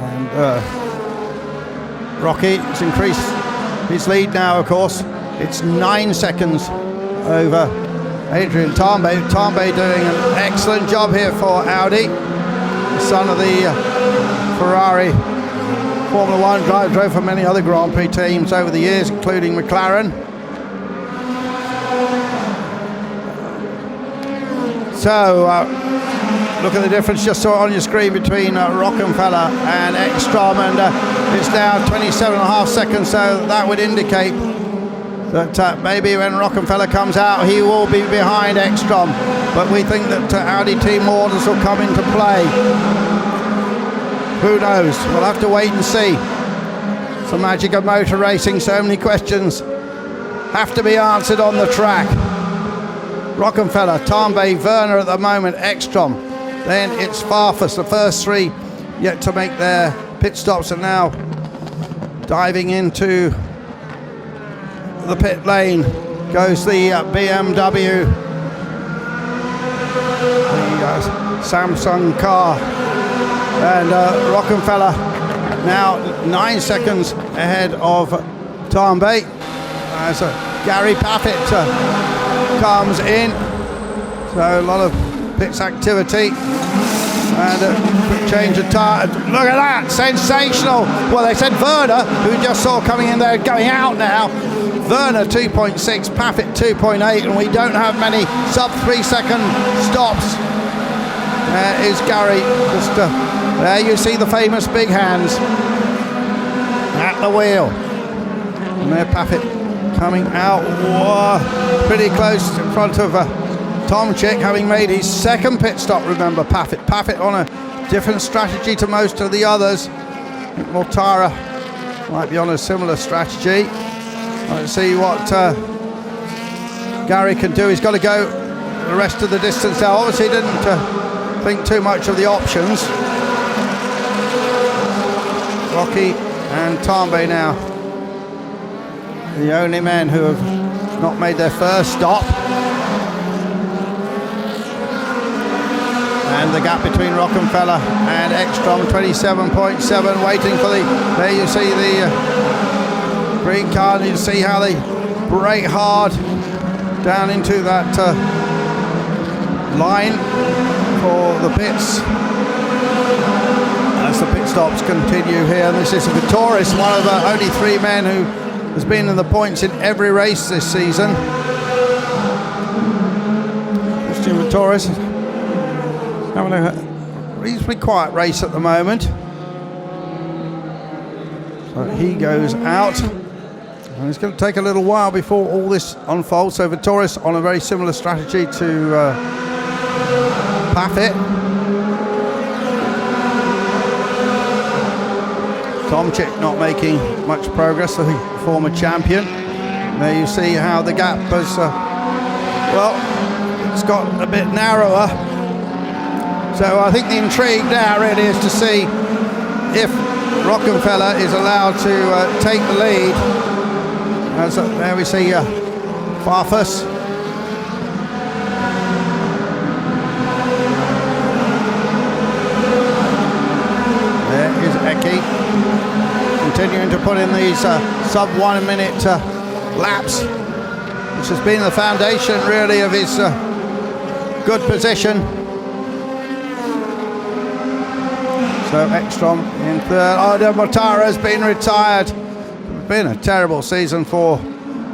And Rocky has increased his lead now, of course. It's 9 seconds over Adrian Tambay. Tambay doing an excellent job here for Audi, the son of the Ferrari Formula 1 driver, drove for many other Grand Prix teams over the years, including McLaren. So look at the difference just saw on your screen between Rockenfeller and Ekstrom, and it's now 27.5 seconds, so that would indicate that maybe when Rockenfeller comes out he will be behind Ekstrom, but we think that Audi team orders will come into play. Who knows? We'll have to wait and see. It's the magic of motor racing. So many questions have to be answered on the track. Rockenfeller, Tambay, Werner at the moment, Ekstrom. Then it's Farfus. The first three yet to make their pit stops, and now diving into the pit lane goes the BMW, the Samsung car. And Rockenfeller now 9 seconds ahead of Tambay as Gary Paffett comes in. So a lot of pits activity and a quick change of tire. Look at that, sensational. Well, they said Werner, who we just saw coming in there, going out now. Werner 2.6, Paffett 2.8, and we don't have many sub 3 second stops. There is Gary, just there you see the famous big hands at the wheel. And there Paffett coming out. Whoa, pretty close in front of Tomczyk, having made his second pit stop. Remember, Paffett on a different strategy to most of the others. I think Mortara might be on a similar strategy. Let's see what Gary can do. He's got to go the rest of the distance now. Obviously he didn't think too much of the options. Rocky and Tambay now, the only men who have not made their first stop. And the gap between Rockenfeller and Ekstrom, 27.7, waiting for the, there you see the green car, and you see how they brake hard down into that line for the pits as the pit stops continue here. And this is Vitoris, one of the only 3 men who has been in the points in every race this season. Christian Vitoris having a reasonably quiet race at the moment. So he goes out, and it's going to take a little while before all this unfolds. So Vitoris on a very similar strategy to Paffett. Tomczyk not making much progress, the former champion. There you see how the gap has, well, it's got a bit narrower. So I think the intrigue now really is to see if Rockenfeller is allowed to take the lead. As there we see Farfus. There is Eki, continuing to put in these sub 1 minute laps. which has been the foundation really of his good position. So Ekstrom in third. Ado Mortara has been retired. It's been a terrible season for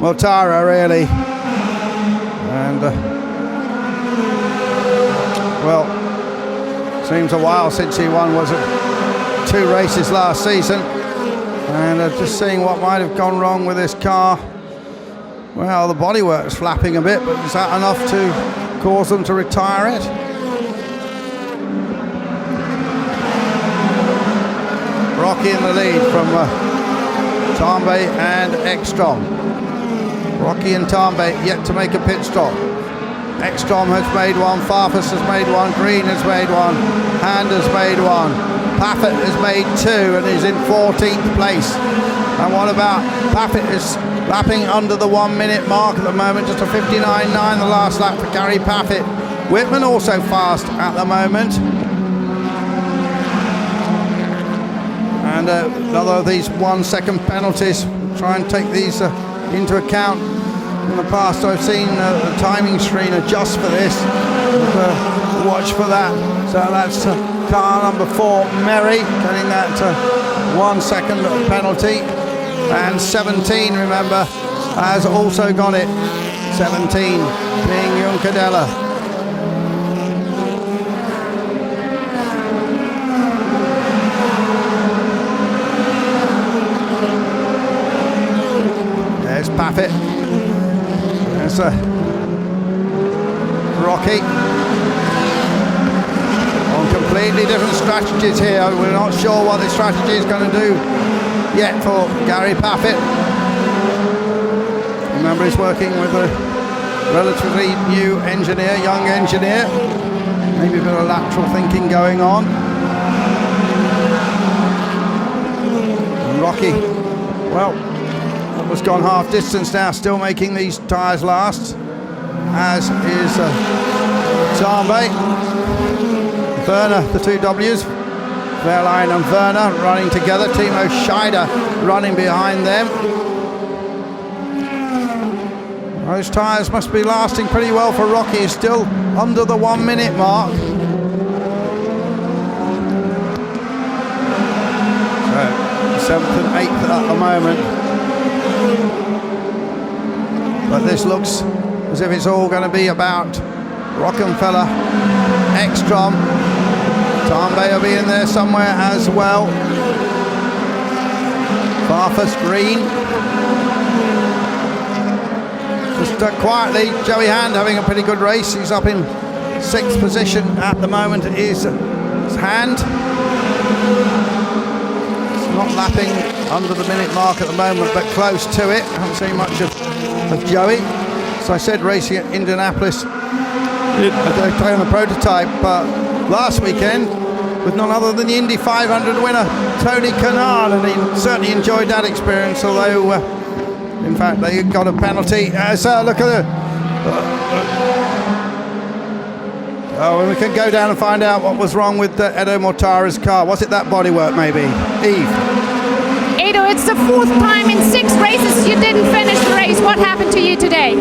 Mortara really. And well, seems a while since he won, was it 2 races last season? And just seeing what might have gone wrong with this car. Well, the bodywork's flapping a bit, but is that enough to cause them to retire it? Rocky in the lead from Tambe and Ekstrom. Rocky and Tambe yet to make a pit stop. Ekstrom has made one, Farfus has made one, Green has made one, Hand has made one, Paffett has made 2 and is in 14th place. And what about Paffett is lapping under the 1 minute mark at the moment, just a 59.9 the last lap for Gary Paffett. Whitman also fast at the moment. And another of these 1 second penalties, try and take these into account. In the past I've seen the timing screen adjust for this. Watch for that. So that's car number 4, Merry, getting that 1 second penalty. And 17, remember, has also got it. 17 being Juncadella. There's Paffett. There's Rocky. On completely different strategies here. We're not sure what the strategy is going to do yet for Gary Paffett. Remember, he's working with a relatively new engineer, young engineer. Maybe a bit of lateral thinking going on. And Rocky, well, almost gone half distance now, still making these tyres last, as is Tambe. Werner, the 2 Ws, Fairline and Werner running together. Timo Scheider running behind them. Those tyres must be lasting pretty well for Rocky. He's still under the 1 minute mark. So 7th and 8th at the moment. But this looks as if it's all going to be about Rockenfeller, Ekstrom. Tambe will be in there somewhere as well. Farfus, Green. Just quietly, Joey Hand having a pretty good race. He's up in 6th position at the moment. Is Hand. It's not lapping under the minute mark at the moment, but close to it. I haven't seen much of Joey. So I said racing at Indianapolis, they play on the prototype, but last weekend with none other than the Indy 500 winner Tony Kanaan, and he certainly enjoyed that experience, although in fact they got a penalty. So look at it. Oh, we can go down and find out what was wrong with Edo Mortara's car. Was it that bodywork maybe? Eve? Edo, it's the 4th time in 6 races you didn't finish the race. What happened to you today?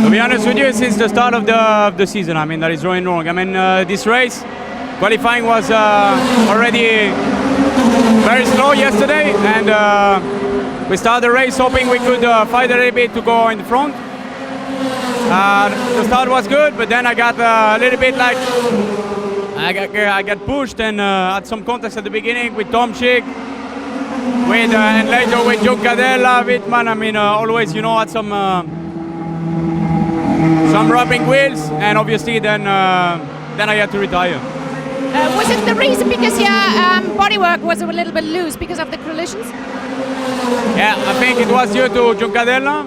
To be honest with you, since the start of the season, I mean, that is going wrong. I mean, this race, qualifying was already very slow yesterday, and we started the race hoping we could fight a little bit to go in the front. The start was good, but then I got a little bit like I got pushed and had some contacts at the beginning with Tom Schick, and later with Juncadella, Wittmann. I mean, always, you know, had some rubbing wheels, and obviously then I had to retire. Was it the reason because your bodywork was a little bit loose because of the collisions? Yeah, I think it was due to Juncadella.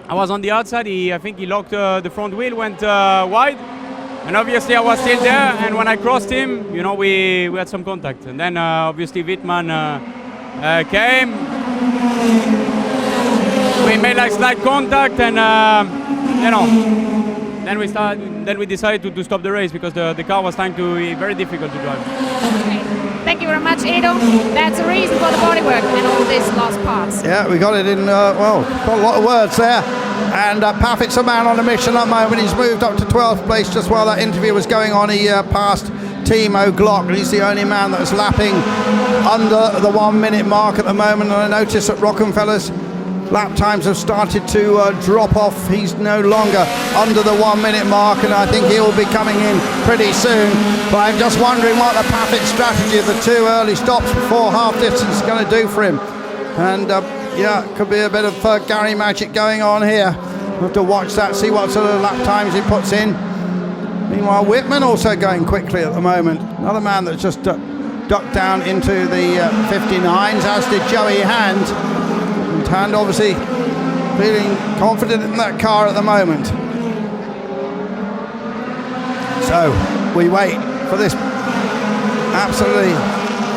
I was on the outside. I think he locked the front wheel, went wide, and obviously I was still there. And when I crossed him, you know, we had some contact. And then obviously Wittmann came. We made like slight contact, and you know. Then we decided to stop the race because the car was starting to be very difficult to drive. Okay. Thank you very much, Edo. That's the reason for the bodywork and all these last parts. Yeah, we got it in, well, got a lot of words there. And Paffett's a man on a mission at the moment. He's moved up to 12th place just while that interview was going on. He passed Timo Glock, and he's the only man that's lapping under the 1 minute mark at the moment. And I notice that Rockenfeller's lap times have started to drop off. He's no longer under the 1 minute mark, and I think he'll be coming in pretty soon. But I'm just wondering what the Paffett strategy of the 2 early stops before half distance is going to do for him. And yeah, could be a bit of Gary magic going on here. We'll have to watch that, see what sort of lap times he puts in. Meanwhile, Whitman also going quickly at the moment. Another man that's just ducked down into the 59s, as did Joey Hand. And Hand obviously feeling confident in that car at the moment. So we wait for this absolutely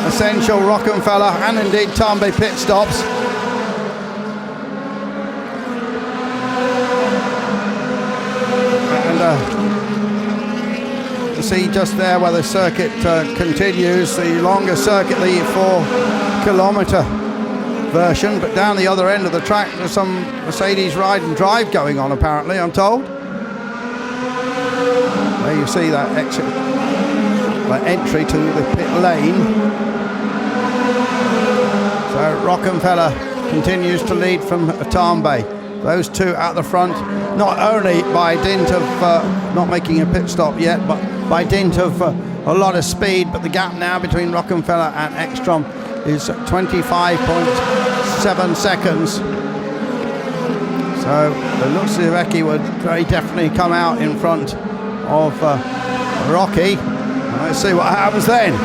essential Rockenfeller and indeed Tambe pit stops. And you see just there where the circuit continues, the longer circuit, the 4 kilometre version, but down the other end of the track there's some Mercedes ride and drive going on apparently, I'm told. There you see that exit, that entry to the pit lane. So Rockenfeller continues to lead from Tambe. Those 2 at the front, not only by dint of not making a pit stop yet, but by dint of a lot of speed. But the gap now between Rockenfeller and Ekstrom is 25.7 seconds. So it looks as if Eki would very definitely come out in front of Rocky. Let's see what happens then.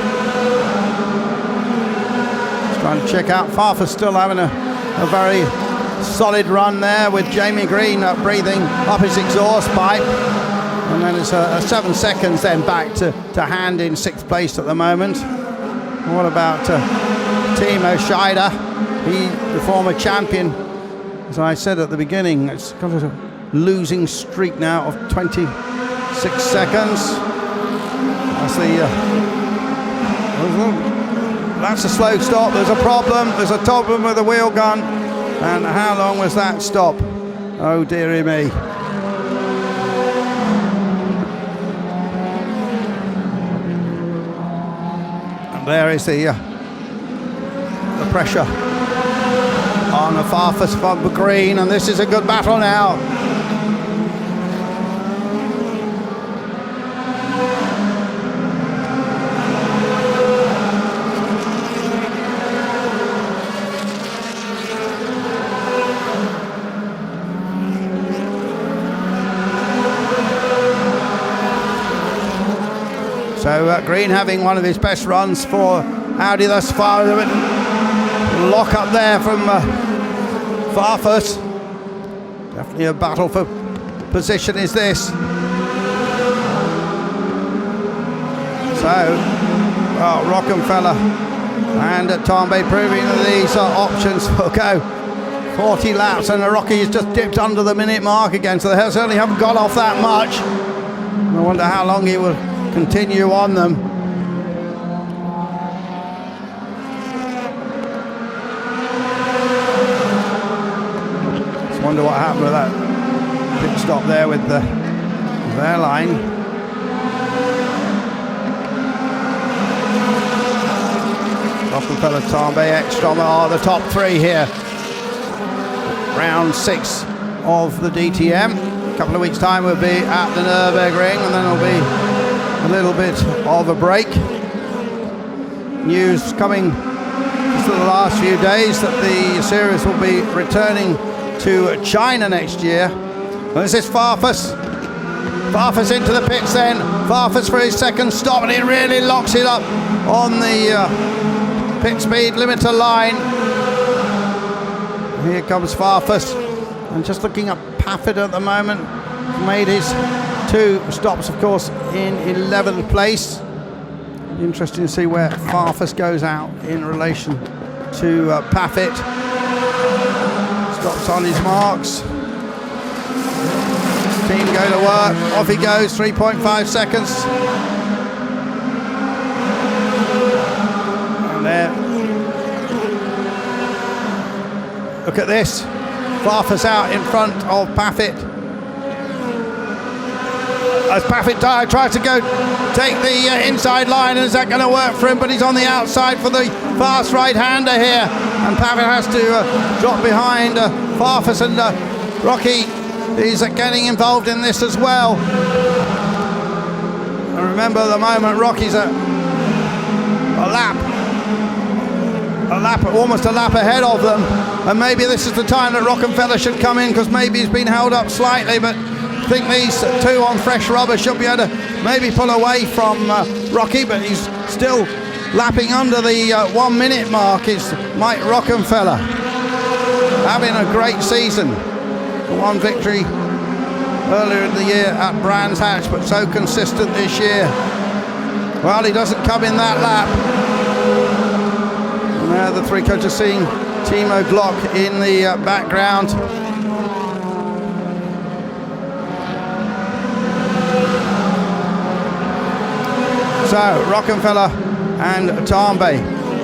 Just trying to check out. Farfus still having a very solid run there with Jamie Green breathing up his exhaust pipe. And then it's 7 seconds then back to Hand in 6th place at the moment. What about Timo Scheider? He, the former champion, as I said at the beginning, it's got a losing streak now of 26 seconds. That's a slow stop. There's a problem. There's a problem with the wheel gun. And how long was that stop? Oh dearie me. And there is the pressure on the Farfus from Green, and this is a good battle now. So Green having one of his best runs for Audi thus far. Lock up there from Farfus. Definitely a battle for position is this. So Rockenfeller and Tambe proving that these options will go 40 laps, and the Rockies just dipped under the minute mark again, so they certainly haven't got off that much. I wonder how long he will continue on them. Just wonder what happened with that pit stop there with their line. Rockenfeller, Tambe, Ekstrom are the top 3 here. Round 6 of the DTM. A couple of weeks' time we'll be at the Nürburgring, and then it'll be a little bit of a break. News coming just in the last few days that the series will be returning to China next year. And this is Farfus. Farfus into the pits then. Farfus for his second stop, and he really locks it up on the pit speed limiter line. Here comes Farfus. And just looking at Paffett at the moment, made his 2 stops, of course, in 11th place. Interesting to see where Farfus goes out in relation to Paffett. Stops on his marks. Team go to work. Off he goes. 3.5 seconds. And there. Look at this. Farfus out in front of Paffett. As Paffett tries to go take the inside line, and is that going to work for him? But he's on the outside for the fast right-hander here, and Paffett has to drop behind Farfus, and Rocky is getting involved in this as well. And remember, at the moment Rocky's almost a lap ahead of them, and maybe this is the time that Rockenfeller should come in, because maybe he's been held up slightly, but I think these two on fresh rubber should be able to maybe pull away from Rocky, but he's still lapping under the 1 minute mark is Mike Rockenfeller. Having a great season. One victory earlier in the year at Brands Hatch, but so consistent this year. Well, he doesn't come in that lap. And now the three coaches seeing Timo Glock in the background. So Rockenfeller and Tarnbay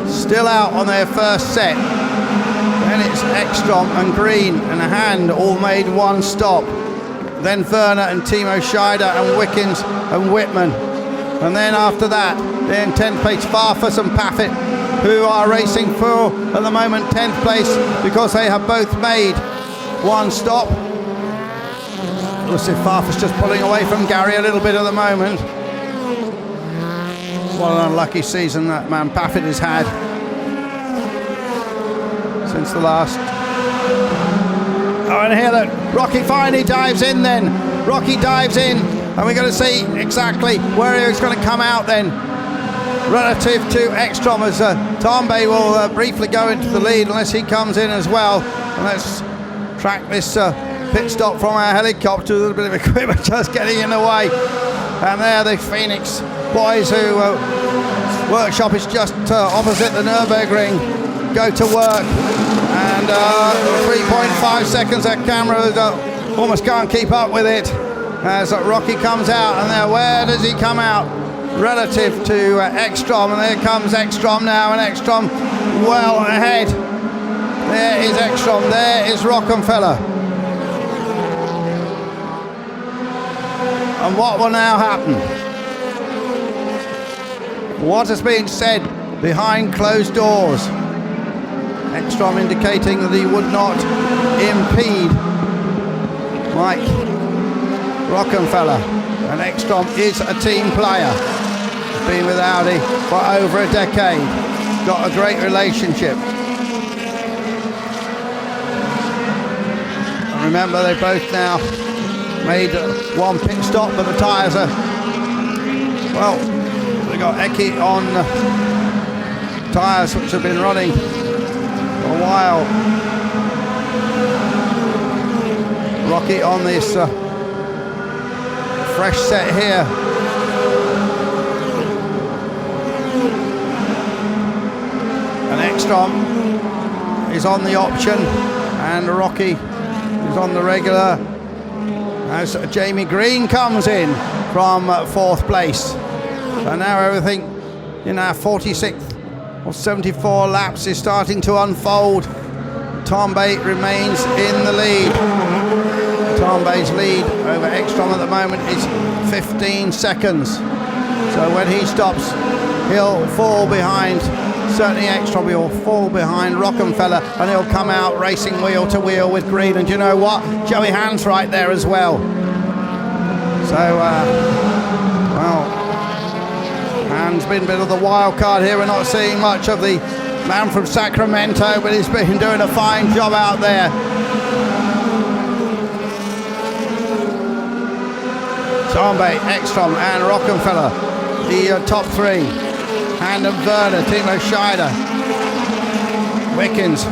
still out on their first set. Then it's Ekstrom and Green and Hand all made one stop. Then Werner and Timo Scheider and Wickens and Whitman. And then after that, then 10th place Farfus and Paffett, who are racing for, at the moment, 10th place because they have both made one stop. We'll see Farfus just pulling away from Gary a little bit at the moment. What an unlucky season that man Paffett has had since the last. Oh, and here that Rocky finally dives in then. Rocky dives in, and we're going to see exactly where he's going to come out then relative to Ekstrom, as Tarnbay will briefly go into the lead unless he comes in as well. And let's track this pit stop from our helicopter. A little bit of equipment just getting in the way. And there the Phoenix boys, who workshop is just opposite the Nürburgring, go to work. And 3.5 seconds, that camera almost can't keep up with it as Rocky comes out. And there, where does he come out relative to Ekstrom? And there comes Ekstrom now, and Ekstrom well ahead. There is Ekstrom, there is Rockenfeller. And what will now happen? What has been said behind closed doors? Ekstrom indicating that he would not impede Mike Rockenfeller. And Ekstrom is a team player. He's been with Audi for over a decade. Got a great relationship. And remember, they both now made one pit stop, but the tyres are, well, they got Eki on tyres which have been running for a while. Rocky on this fresh set here. And Ekstrom is on the option, and Rocky is on the regular, as Jamie Green comes in from 4th place. So now everything in our 46th or 74 laps is starting to unfold. Tarnbay remains in the lead. Tarnbay's lead over Ekstrom at the moment is 15 seconds. So when he stops, he'll fall behind, certainly Ekstrom will fall behind Rockenfeller, and he'll come out racing wheel to wheel with Green. And you know what? Joey Hand's right there as well. So, well, Hand's been a bit of the wild card here. We're not seeing much of the man from Sacramento, but he's been doing a fine job out there. Tarnbay, Ekstrom and Rockenfeller, the top three. Hand and Werner, Timo Scheider, Wickens,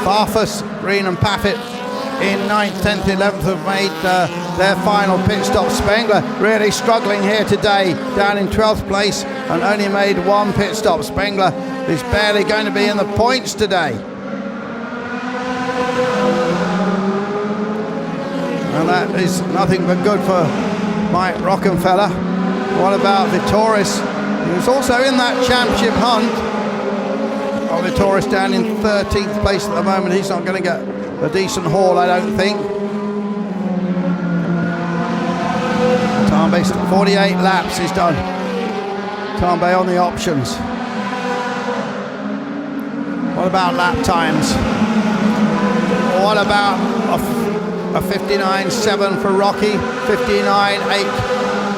Farfus, Green and Paffett in 9th, 10th, 11th have made their final pit stop. Spengler really struggling here today, down in 12th place and only made one pit stop. Spengler is barely going to be in the points today. And that is nothing but good for Mike Rockenfeller. What about Vitoris, who's also in that championship hunt? Oh, Vitoris down in 13th place at the moment. He's not going to get a decent haul, I don't think. Tambe, 48 laps he's done. Tambe on the options. What about lap times? What about a 59.7 for Rocky, 59.8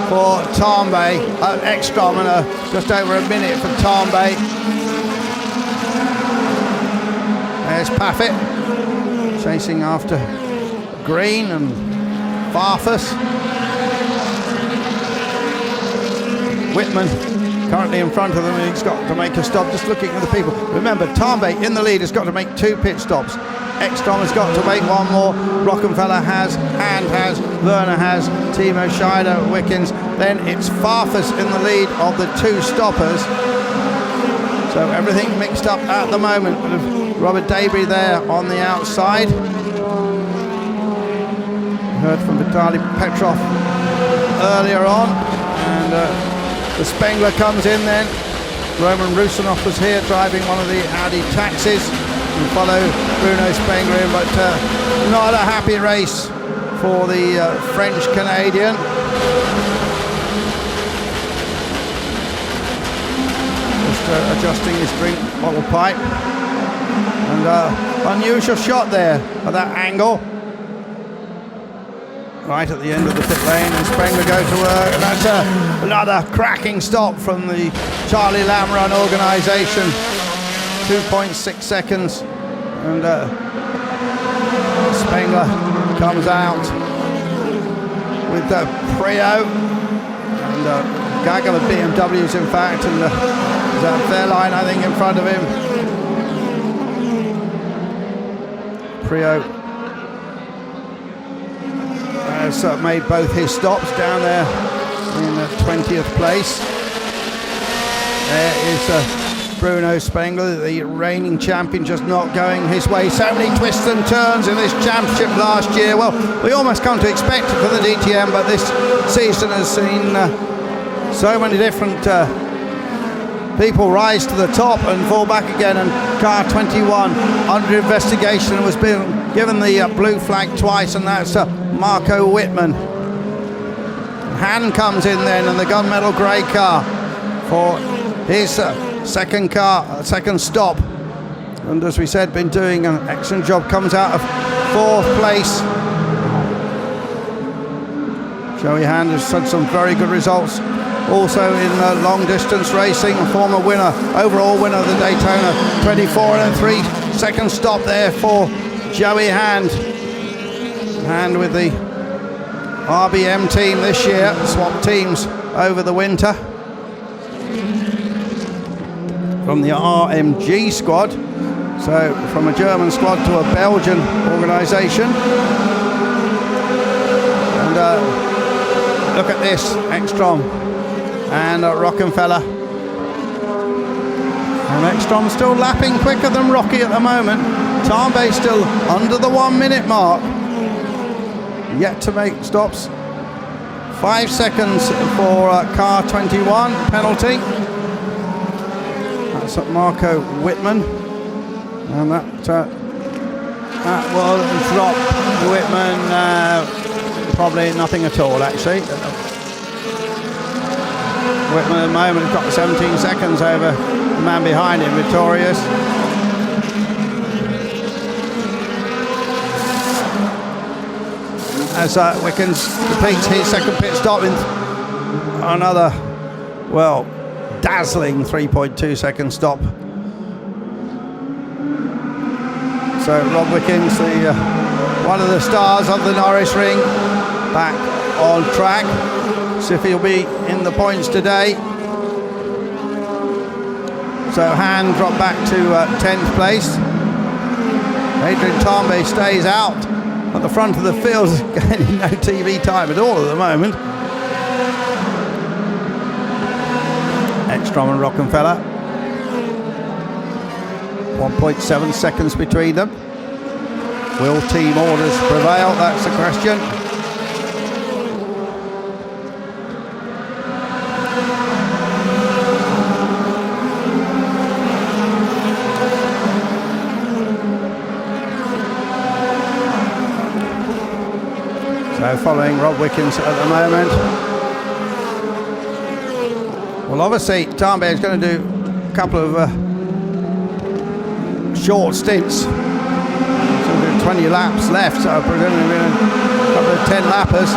for Tambe, Ekstrom, and just over a minute for Tambe. There's Paffett chasing after Green and Farfus. Whitman currently in front of them, and he's got to make a stop. Just looking at the people. Remember, Tambe in the lead has got to make 2 pit stops. Ekstrom has got to make 1 more. Rockenfeller has, Hand has, Werner has, Timo Scheider, Wickens. Then it's Farfus in the lead of the 2 stoppers. So everything mixed up at the moment. Robert Debris there on the outside. Heard from Vitaly Petrov earlier on, and the Spengler comes in then. Roman Rusanov was here driving one of the Audi taxis and follow Bruno Spengler in, but not a happy race for the French-Canadian. Just adjusting his drink bottle pipe. And unusual shot there at that angle. Right at the end of the pit lane, and Spengler goes to work, and that's another cracking stop from the Charlie Lamb Run organisation. 2.6 seconds, and Spengler comes out with Prio, and gaggle of BMWs in fact, and there's that Fairline I think in front of him. Prio has made both his stops down there in 20th place. There is Bruno Spengler, the reigning champion, just not going his way. So many twists and turns in this championship last year. Well, we almost come to expect it for the DTM, but this season has seen so many different people rise to the top and fall back again, and car 21 under investigation and was being given the blue flag twice, and that's Marco Whitman. Hand comes in then, and the gunmetal grey car for his second stop, and as we said, been doing an excellent job, comes out of 4th place. Joey Hand has had some very good results also in long distance racing, a former winner, overall winner of the Daytona 24 and 3 second stop there for Joey Hand. Hand with the RBM team this year, swapped teams over the winter from the RMG squad, so from a German squad to a Belgian organisation. And look at this, Ekstrom and Rockenfeller. And Ekstrom still lapping quicker than Rocky at the moment. Tambe still under the 1 minute mark. Yet to make stops. 5 seconds for car 21 penalty. That's at Marco Whitman. And that will drop Whitman probably nothing at all actually. Whitman at the moment has got 17 seconds over the man behind him, Victorious. As Wickens completes his second pit stop in another, well, dazzling 3.2 second stop. So Rob Wickens, one of the stars of the Norris Ring, back on track. See if he'll be in the points today. So Hand dropped back to 10th place. Adrian Tambe stays out at the front of the field, getting no TV time at all at the moment. Ekstrom and Rockenfeller. 1.7 seconds between them. Will team orders prevail? That's the question. So following Rob Wickens at the moment. Well, obviously, Tambay is going to do a couple of short stints. So 20 laps left, so presumably a couple of 10 lappers.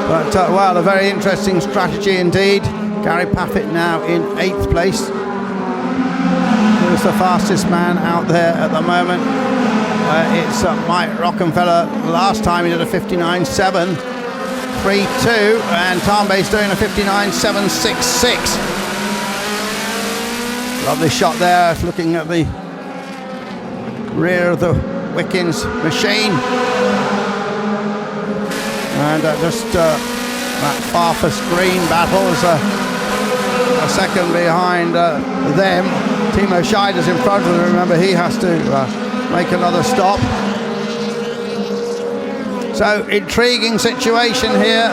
But, well, a very interesting strategy indeed. Gary Paffett now in 8th place. Who's the fastest man out there at the moment? It's Mike Rockenfeller. Last time he did a 59.7. 3.2, and Tambay's doing a 59.766. Lovely shot there, looking at the rear of the Wickens machine. And just that farthest green battle is a second behind them. Timo Scheider's in front of them. Remember, he has to make another stop. So, intriguing situation here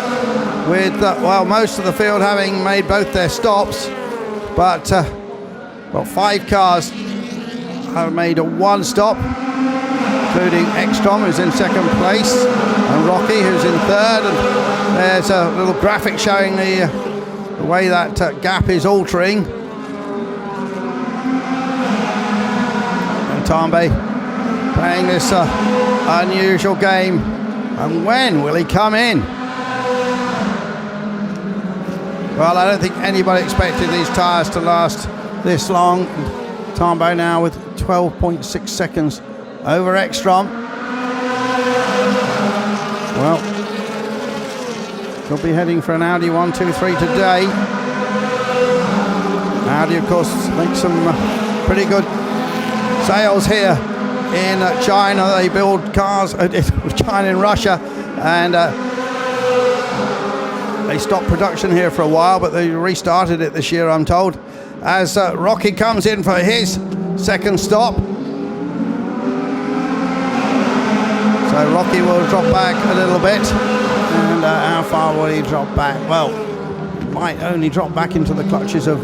with, well, most of the field having made both their stops. But, well, 5 cars have made a 1 stop, including Ekstrom, who's in 2nd place, and Rocky, who's in 3rd. And there's a little graphic showing the way that gap is altering. And Tambay playing this unusual game. And when will he come in? Well, I don't think anybody expected these tyres to last this long. Tambay now with 12.6 seconds over Ekstrom. Well, he'll be heading for an Audi 1-2-3 today. Audi, of course, makes some pretty good sales here in China. They build cars, China and Russia, and they stopped production here for a while, but they restarted it this year, I'm told. As Rocky comes in for his 2nd stop. So Rocky will drop back a little bit. And how far will he drop back? Well, might only drop back into the clutches of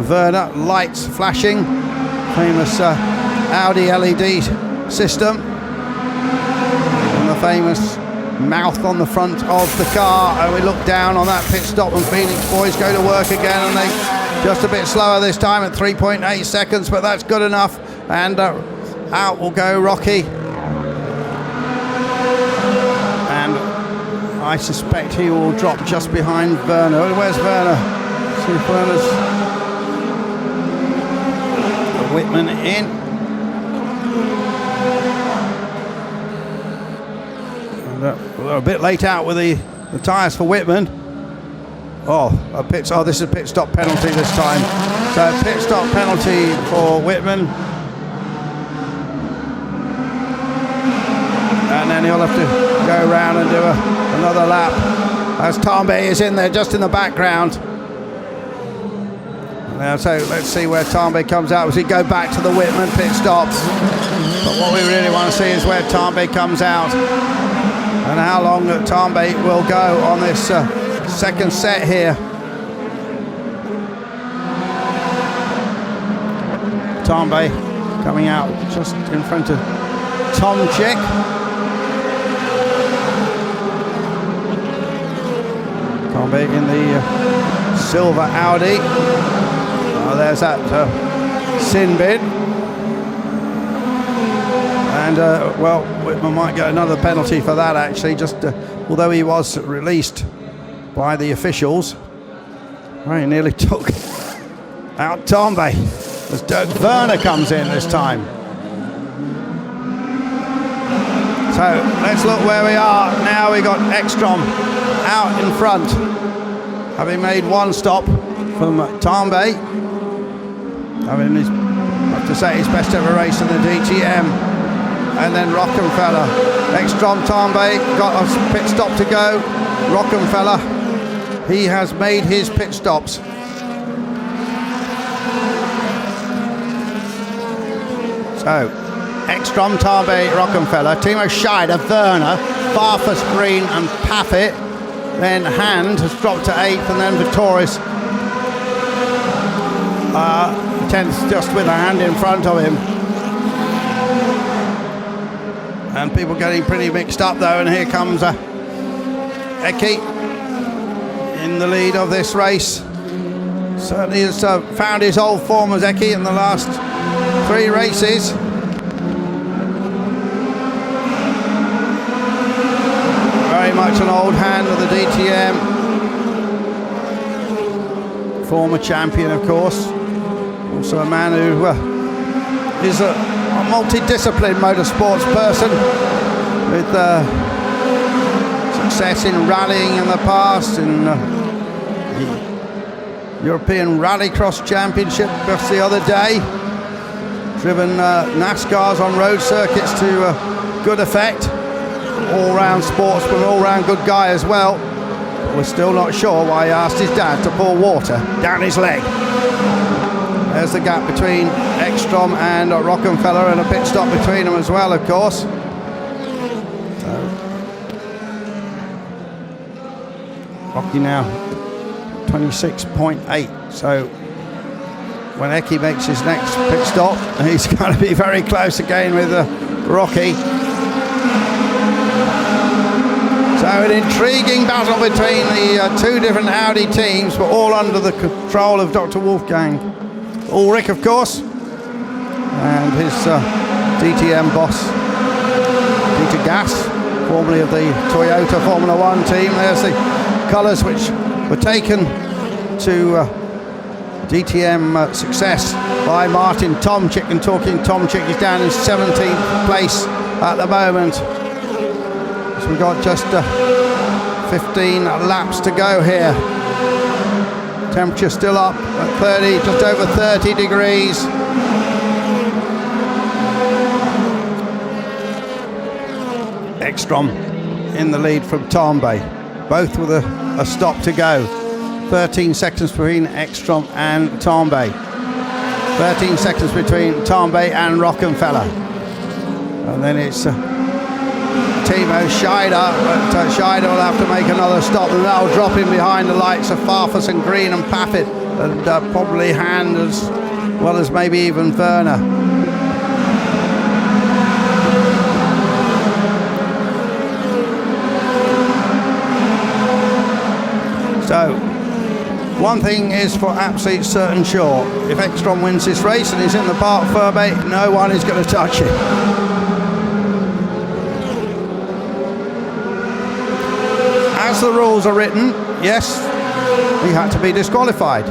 Werner. Lights flashing. Famous Audi LED system. And the famous mouth on the front of the car. And we look down on that pit stop, and Phoenix boys go to work again, and they just a bit slower this time at 3.8 seconds, but that's good enough. And out will go Rocky. And I suspect he will drop just behind Werner. Where's Werner? See if Werner's Whitman in. And, we're a bit late out with the tyres for Whitman. This is a pit stop penalty this time. So pit stop penalty for Whitman. And then he'll have to go around and do another lap. As Tambay is in there, just in the background. Now, so let's see where Tambay comes out as we go back to the Whitman pit stops. But what we really want to see is where Tambay comes out and how long Tambay will go on this 2nd set here. Tambay coming out just in front of Tom Chick. Tambay in the silver Audi. There's that sin bin. And, well, Whitman might get another penalty for that, actually, just although he was released by the officials. He nearly took out Tambay as Dirk Werner comes in this time. So let's look where we are now. We got Ekstrom out in front, having made 1 stop from Tambay. I have to say his best ever race in the DTM. And then Rockenfeller. Ekstrom, Tambay got a pit stop to go. Rockenfeller, he has made his pit stops. So, Ekstrom, Tambay, Rockenfeller, Timo Scheider, Werner, Farfus, Green and Paffett. Then Hand has dropped to 8th, and then Vittoris 10th, just with a Hand in front of him. And people getting pretty mixed up though, and here comes Eki in the lead of this race. Certainly has found his old form as Eki in the last 3 races. Very much an old hand of the DTM. Former champion, of course. Also a man who is a multidisciplined motorsports person with success in rallying in the past, in the European Rallycross Championship just the other day. Driven NASCARs on road circuits to good effect. All-round sportsman, all-round good guy as well. But we're still not sure why he asked his dad to pour water down his leg. There's the gap between Ekstrom and Rockenfeller, and a pit stop between them as well, of course. Rocky now 26.8. So when Eki makes his next pit stop, he's going to be very close again with Rocky. So an intriguing battle between the 2 different Audi teams, but all under the control of Dr. Wolfgang Ulrich, of course, and his DTM boss, Dieter Gas, formerly of the Toyota Formula One team. There's the colours which were taken to DTM success by Martin Tomczyk, and talking Tomczyk is down in 17th place at the moment. So we've got just 15 laps to go here. Temperature still up at 30, just over 30 degrees. Ekstrom in the lead from Tambay, both with a stop to go. 13 seconds between Ekstrom and Tambay. 13 seconds between Tambay and Rockenfeller. And then it's Timo Scheider, but Scheider will have to make another stop, and that'll drop him behind the likes of Farfus and Green and Paffett, and probably Hand as well as maybe even Werner. So, one thing is for absolute certain sure: if Ekstrom wins this race and he's in the Parc Fermé, no one is going to touch him. As the rules are written, yes, he had to be disqualified.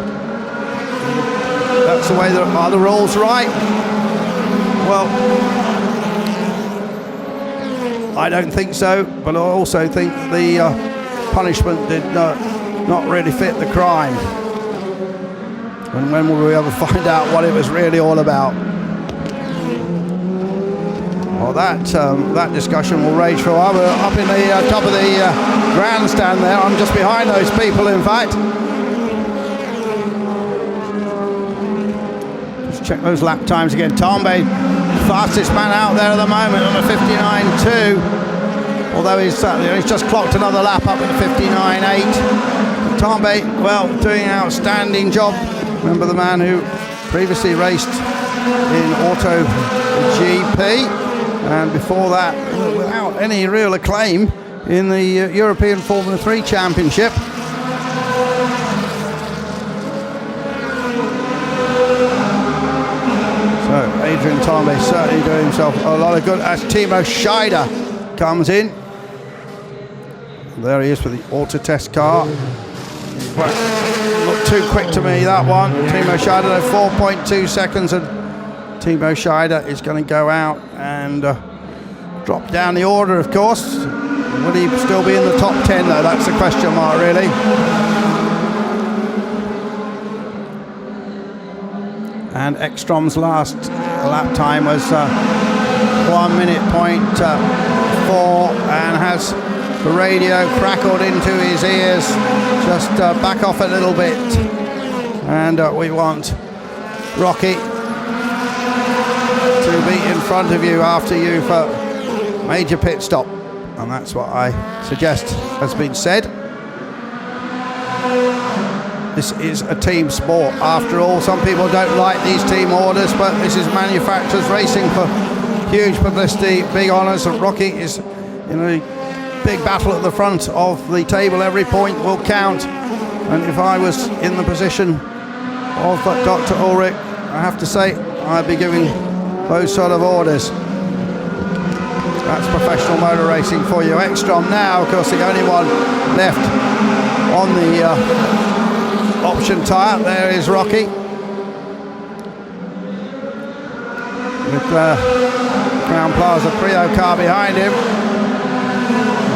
That's the way that are the rules, right? Well, I don't think so, but I also think the punishment did not really fit the crime. And when will we ever find out what it was really all about? Well, that discussion will rage for a while. We're up in the top of the grandstand there. I'm just behind those people, in fact. Just check those lap times again. Tambay, fastest man out there at the moment on a 59.2. Although he's just clocked another lap up at 59.8. Tambay, well, doing an outstanding job. Remember the man who previously raced in Auto GP, and before that, without any real acclaim, in the European Formula 3 Championship. So Adrian Tambay certainly doing himself a lot of good as Timo Scheider comes in. There he is with the auto test car. Well, not too quick to me, that one. Timo Scheider, 4.2 seconds, and Timo Scheider is going to go out and drop down the order, of course. Will he still be in the top 10, though? That's the question mark, really. And Ekstrom's last lap time was 1:04, and has the radio crackled into his ears. Just back off a little bit. And we want Rocky to be in front of you after you've made your pit stop. And that's what I suggest has been said. This is a team sport. After all, some people don't like these team orders, but this is manufacturers racing for huge publicity, big honours. And Rocky is in a big battle at the front of the table. Every point will count. And if I was in the position of Dr. Ulrich, I have to say, I'd be giving those sort of orders. That's professional motor racing for you. Ekstrom now, of course, the only one left on the option tyre. There is Rocky. With Crown Plaza Prio car behind him.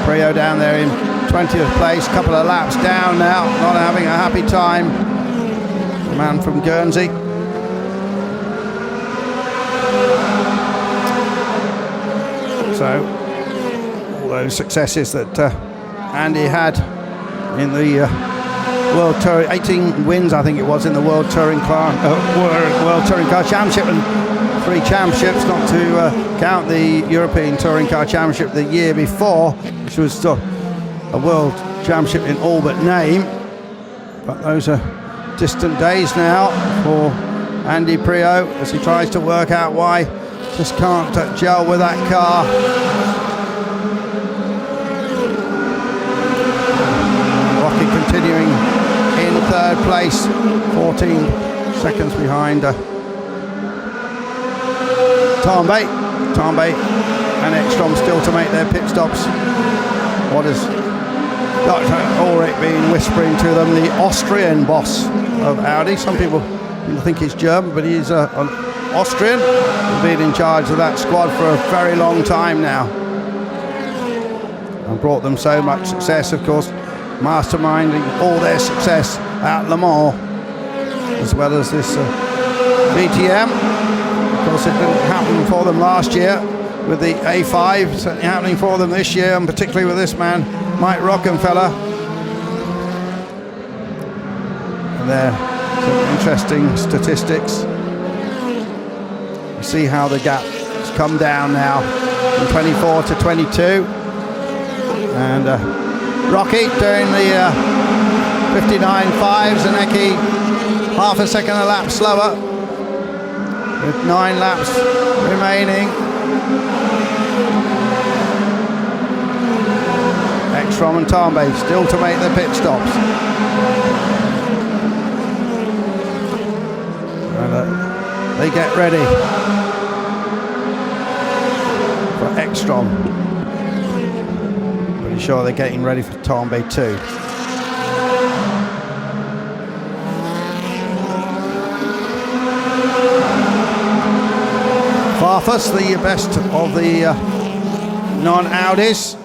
Prio down there in 20th place, couple of laps down now, not having a happy time. The man from Guernsey. So, all those successes that Andy had in the World Tour, 18 wins I think it was in the World Touring Car Championship, and 3 championships, not to count the European Touring Car Championship the year before, which was still a World Championship in all but name. But those are distant days now for Andy Prio as he tries to work out why just can't gel with that car. Rocky continuing in 3rd place, 14 seconds behind Tambay and Ekstrom still to make their pit stops. What has Dr. Ulrich been whispering to them? The Austrian boss of Audi. Some people think he's German, but he's an Austrian. He's been in charge of that squad for a very long time now and brought them so much success, of course, masterminding all their success at Le Mans, as well as this DTM. Of course, it didn't happen for them last year with the A5, certainly happening for them this year, and particularly with this man, Mike Rockenfeller. And there are some interesting statistics. You see how the gap has come down now from 24 to 22. And Rocky doing the 59.5s, and Eki half a second a lap slower, with 9 laps remaining. Ekstrom and Tambay still to make their pit stops. And they get ready for Ekstrom. Pretty sure they're getting ready for Tambay too. Farfus, the best of the non-Audis.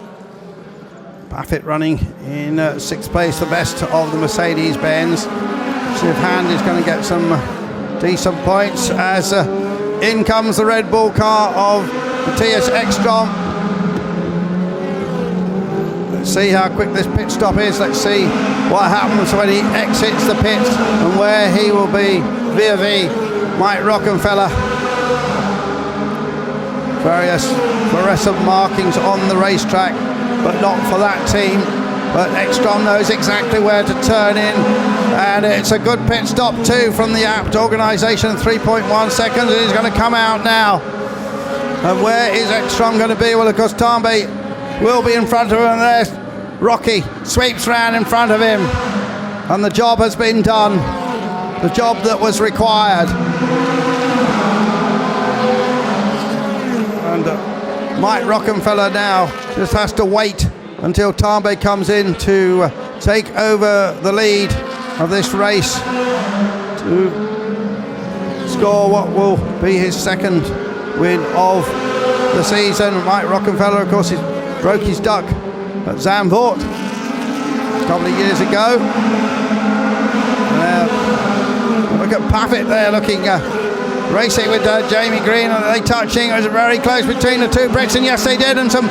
Baffett running in 6th place, the best of the Mercedes-Benz. Shiv Hand is going to get some decent points as in comes the Red Bull car of Matthias Ekstrom. Let's see how quick this pit stop is. Let's see what happens when he exits the pit and where he will be vis-a-vis Mike Rockenfeller. Various fluorescent markings on the racetrack, but not for that team. But Ekstrom knows exactly where to turn in, and it's a good pit stop too from the apt organisation, 3.1 seconds, and he's going to come out now. And where is Ekstrom going to be? Well, of course, Tambay will be in front of him, and there's Rocky, sweeps round in front of him, and the job has been done, the job that was required. And Mike Rockenfeller now just has to wait until Tambay comes in to take over the lead of this race to score what will be his 2nd win of the season. Mike Rockenfeller, of course, he broke his duck at Zandvoort a couple of years ago. Look at Paffett there looking racing with Jamie Green. Are they touching? It was very close between the two Brits, and yes they did, and some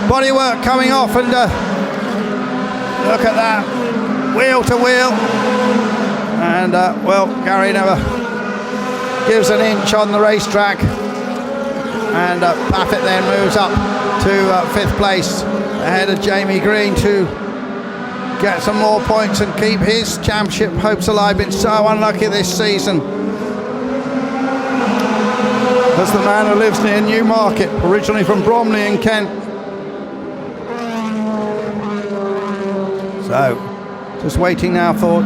bodywork coming off, and look at that, wheel to wheel, and well, Gary never gives an inch on the racetrack, and Paffett then moves up to 5th place ahead of Jamie Green to get some more points and keep his championship hopes alive. Been so unlucky this season. As the man who lives near Newmarket, originally from Bromley in Kent. So, just waiting now for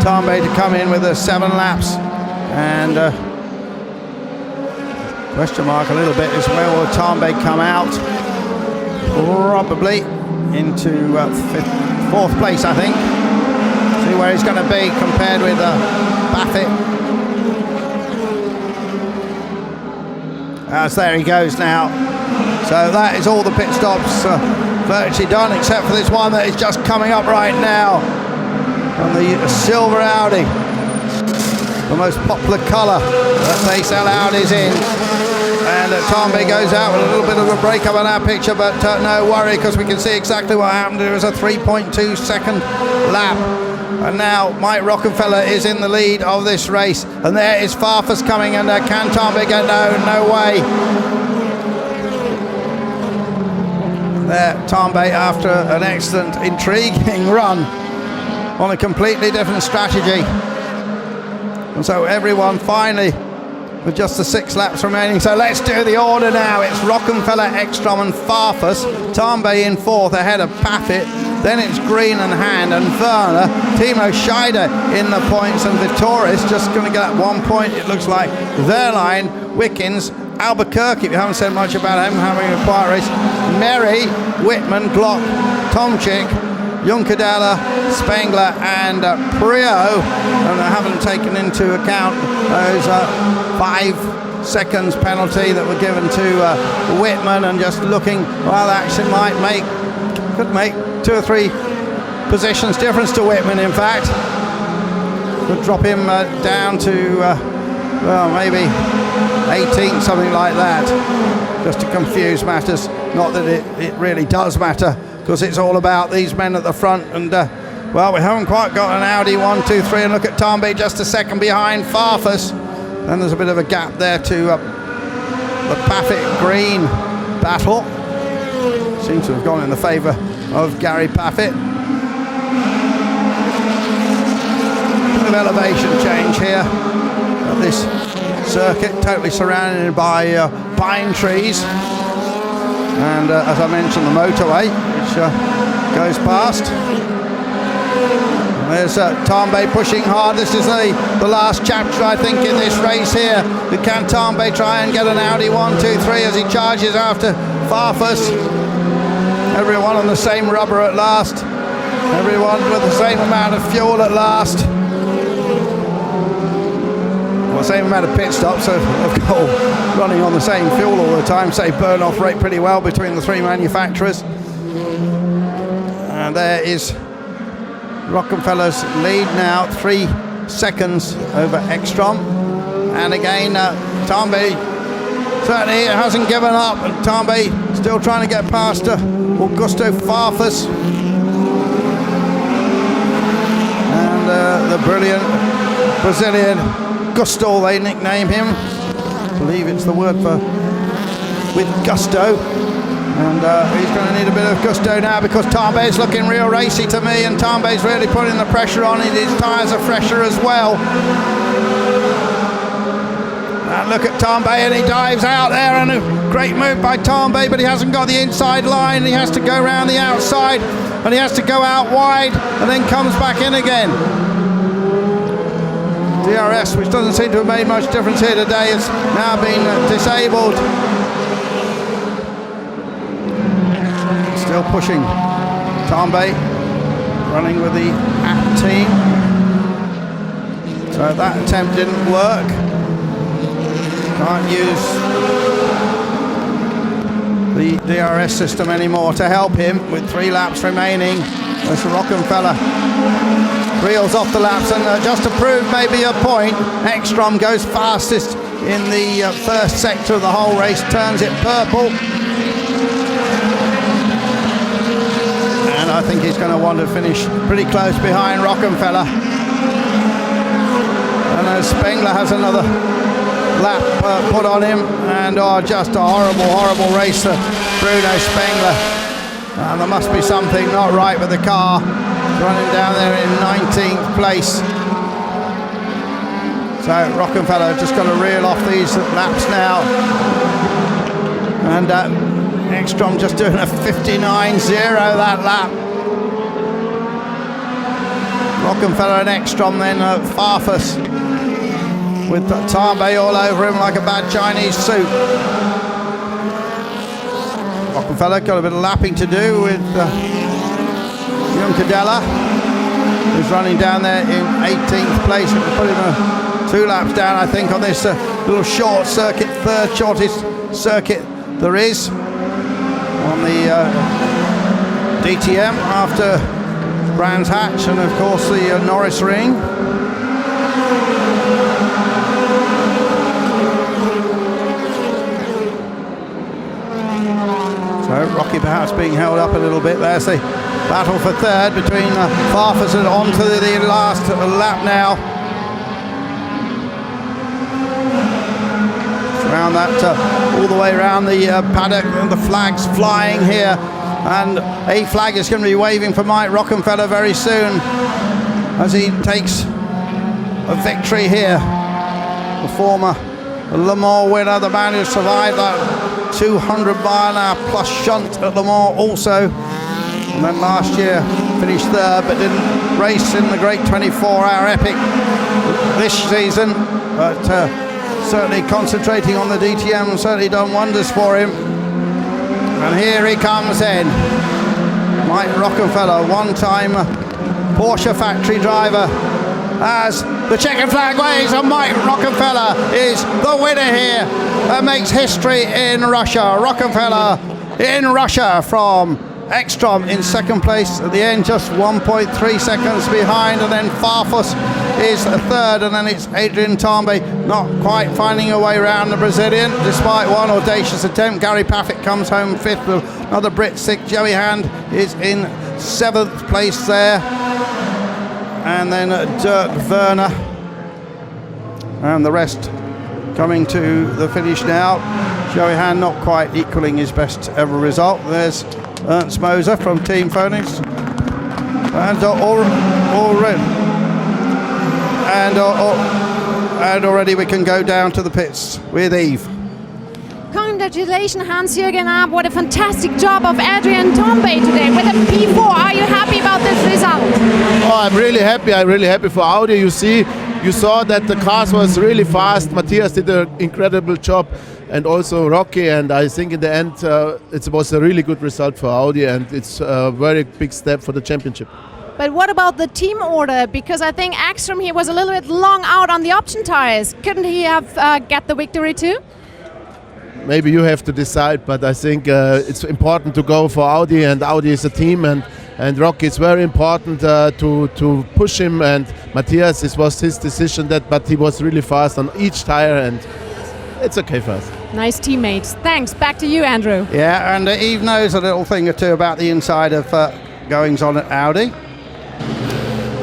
Tambay to come in with the 7 laps. And question mark a little bit is where will Tambay come out? Probably into 4th place, I think. See where he's going to be compared with Baffett. As there he goes now. So that is all the pit stops virtually done, except for this one that is just coming up right now. And the silver Audi, the most popular colour that they sell Audis in. And Tambay goes out with a little bit of a break-up on our picture, but no worry, because we can see exactly what happened. It was a 3.2 second lap. And now Mike Rockefeller is in the lead of this race. And there is Farfus coming, and can Tambay get? No way. There, Tambay, after an excellent, intriguing run on a completely different strategy. And so everyone finally, with just the 6 laps remaining. So let's do the order now. It's Rockefeller, Ekstrom and Farfus. Tambay in 4th ahead of Paffett. Then it's Green and Hand and Werner. Timo Scheider in the points, and Vitoris just going to get that 1 point, it looks like. Verline, Wickens, Albuquerque, we haven't said much about him having a quiet race. Merry, Whitman, Glock, Tomczyk, Junkadella, Spengler and Prio, and I haven't taken into account those 5 seconds penalty that were given to Whitman, and just looking, well, that actually could make 2 or 3 positions difference to Whitman, in fact. Could drop him down to, well, maybe 18th, something like that, just to confuse matters. Not that it really does matter, because it's all about these men at the front. And well, we haven't quite got an Audi 1, 2, 3, and look at Tambay just a second behind Farfus. Then there's a bit of a gap there to the Paffett Green battle. Seems to have gone in the favour of Gary Paffett. Bit of elevation change here at this circuit, totally surrounded by pine trees. And as I mentioned, the motorway, which goes past. And there's Tambay pushing hard. This is the last chapter, I think, in this race here. Can Tambay try and get an Audi 1, 2, 3 as he charges after Farfus? Everyone on the same rubber at last. Everyone with the same amount of fuel at last. Well, same amount of pit stops, so of course, running on the same fuel all the time, so burn-off rate pretty well between the 3 manufacturers. And there is Rockefeller's lead now, 3 seconds over Ekstrom. And again, Tambay certainly hasn't given up, and Tambay still trying to get past Augusto Farfus. And the brilliant Brazilian Gusto, they nickname him. I believe it's the word for with gusto. And he's going to need a bit of gusto now, because Tambay's looking real racy to me, and Tambay's really putting the pressure on. His tyres are fresher as well. And look at Tambay, and he dives out there, and a great move by Tambay, but he hasn't got the inside line. He has to go around the outside, and he has to go out wide, and then comes back in again. DRS, which doesn't seem to have made much difference here today, has now been disabled. Still pushing. Tambay running with the AT team. So that attempt didn't work. Can't use the DRS system anymore to help him with 3 laps remaining. There's Rockefeller. Reels off the laps, and just to prove maybe a point, Ekstrom goes fastest in the first sector of the whole race, turns it purple. And I think he's going to want to finish pretty close behind Rockefeller. And Spengler has another lap put on him, and just a horrible race for Bruno Spengler. And there must be something not right with the car. Running down there in 19th place. So Rockefeller just got to reel off these laps now. And Ekstrom just doing a 59.0 that lap. Rockefeller and Ekstrom, then Farfus with Tambe all over him like a bad Chinese suit. Rockefeller got a bit of lapping to do with Juncadella, who's running down there in 18th place. It will put him 2 laps down, I think, on this little short circuit, 3rd shortest circuit there is on the DTM after Brands Hatch and of course the Norris Ring. So Rocky perhaps being held up a little bit. There's the battle for 3rd between Farfus and on to the last lap now. Around that, all the way around the paddock, and the flags flying here, and a flag is going to be waving for Mike Rockefeller very soon as he takes a victory here. The former Le Mans winner, the man who survived that 200-mile-an-hour plus shunt at Le Mans also, and then last year finished 3rd but didn't race in the great 24-hour epic this season, but certainly concentrating on the DTM and certainly done wonders for him. And here he comes in, Mike Rockefeller, one-time Porsche factory driver, as the checkered flag waves, and Mike Rockefeller is the winner here and makes history in Russia. Rockefeller in Russia from Ekstrom in 2nd place at the end, just 1.3 seconds behind, and then Farfus is 3rd, and then it's Adrian Tambe not quite finding a way around the Brazilian despite one audacious attempt. Gary Paffett comes home 5th with another Brit 6th. Joey Hand is in 7th place there, and then Dirk Werner and the rest coming to the finish now. Joey Hand not quite equaling his best ever result. There's Ernst Moser from Team Phoenix, and already we can go down to the pits with Eve. Congratulations, Hans-Jürgen Ab. What a fantastic job of Adrian Tombe today with a P4. Are you happy about this result? Oh, I'm really happy. I'm really happy for Audi. You saw that the cars was really fast. Matthias did an incredible job, and also Rocky. And I think in the end, it was a really good result for Audi, and it's a very big step for the championship. But what about the team order? Because I think Ekstrom, he was a little bit long out on the option tires. Couldn't he have get the victory too? Maybe you have to decide, but I think it's important to go for Audi, and Audi is a team, and Rocky is very important to push him, and Matthias, this was his decision, but he was really fast on each tire, and it's okay for us. Nice teammates. Thanks. Back to you, Andrew. Yeah, and Eve knows a little thing or two about the inside of goings on at Audi.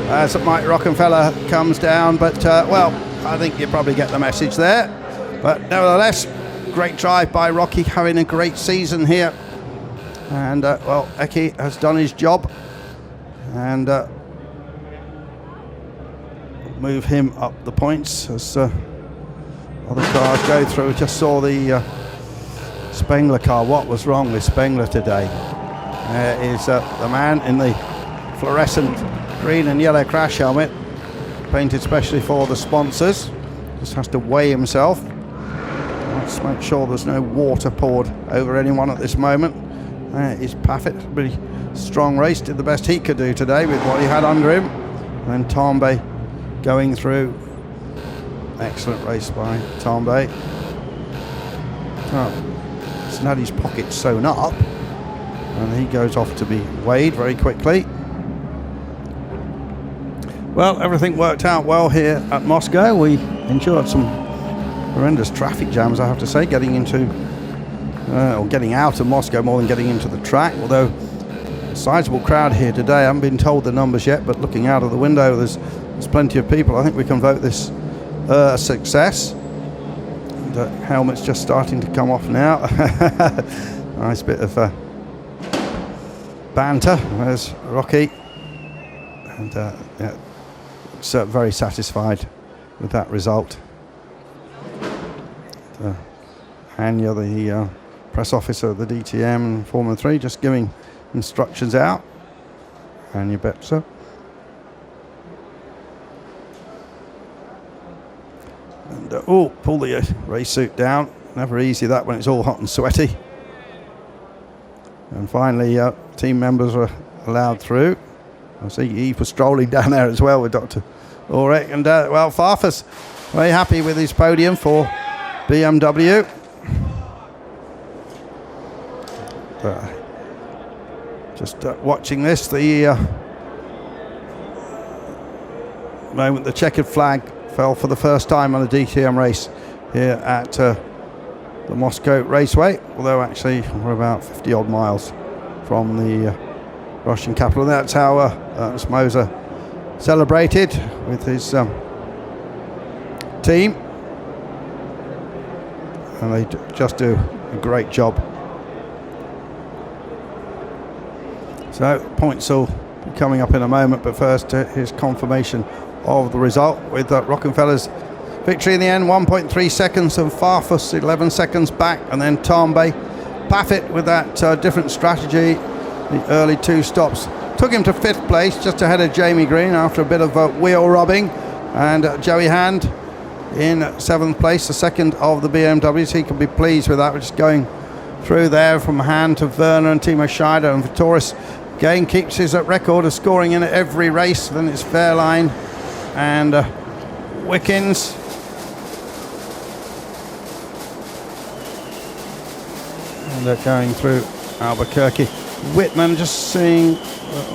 As Mike Rockefeller comes down, but well, I think you probably get the message there. But nevertheless, great drive by Rocky, having a great season here. And well, Eki has done his job, and move him up the points as other cars go through. Just saw the Spengler car. What was wrong with Spengler today? Is the man in the fluorescent green and yellow crash helmet, painted specially for the sponsors. Just has to weigh himself. Let's make sure there's no water poured over anyone at this moment. There is Paffett, really strong race, did the best he could do today with what he had under him. And then Tambe going through. Excellent race by Tambe. Oh, he's had his pockets sewn up, and he goes off to be weighed very quickly. Well, everything worked out well here at Moscow. We endured some horrendous traffic jams, I have to say, getting into or getting out of Moscow more than getting into the track, although a sizable crowd here today. I haven't been told the numbers yet, but looking out of the window, there's plenty of people. I think we can vote this a success. The helmet's just starting to come off now. Nice bit of banter. There's Rocky, and yeah, looks very satisfied with that result. Hanya, the press officer of the DTM and Formula 3, just giving instructions out. Hanya Betzer. pull the race suit down. Never easy that when it's all hot and sweaty. And finally, team members were allowed through. I see Eve was strolling down there as well with Dr. Ulrich. And well, Farfus very happy with his podium for BMW. Just watching this, the moment the checkered flag fell for the first time on a DTM race here at the Moscow Raceway, although actually we're about 50 odd miles from the Russian capital. That's how Smoza celebrated with his team, and they just do a great job. So points will be coming up in a moment, but first here's confirmation of the result with Rockenfeller's victory in the end, 1.3 seconds, and Farfus 11 seconds back, and then Tambay Paffett with that different strategy. The early two stops took him to 5th place, just ahead of Jamie Green after a bit of wheel rubbing, and Joey Hand in 7th place, the second of the BMWs. He can be pleased with that. We're just going through there from Hand to Werner and Timo Scheider, and Vitoris again keeps his record of scoring in every race. Then it's Fairline and Wickens. And they're going through Albuquerque. Whitman just seeing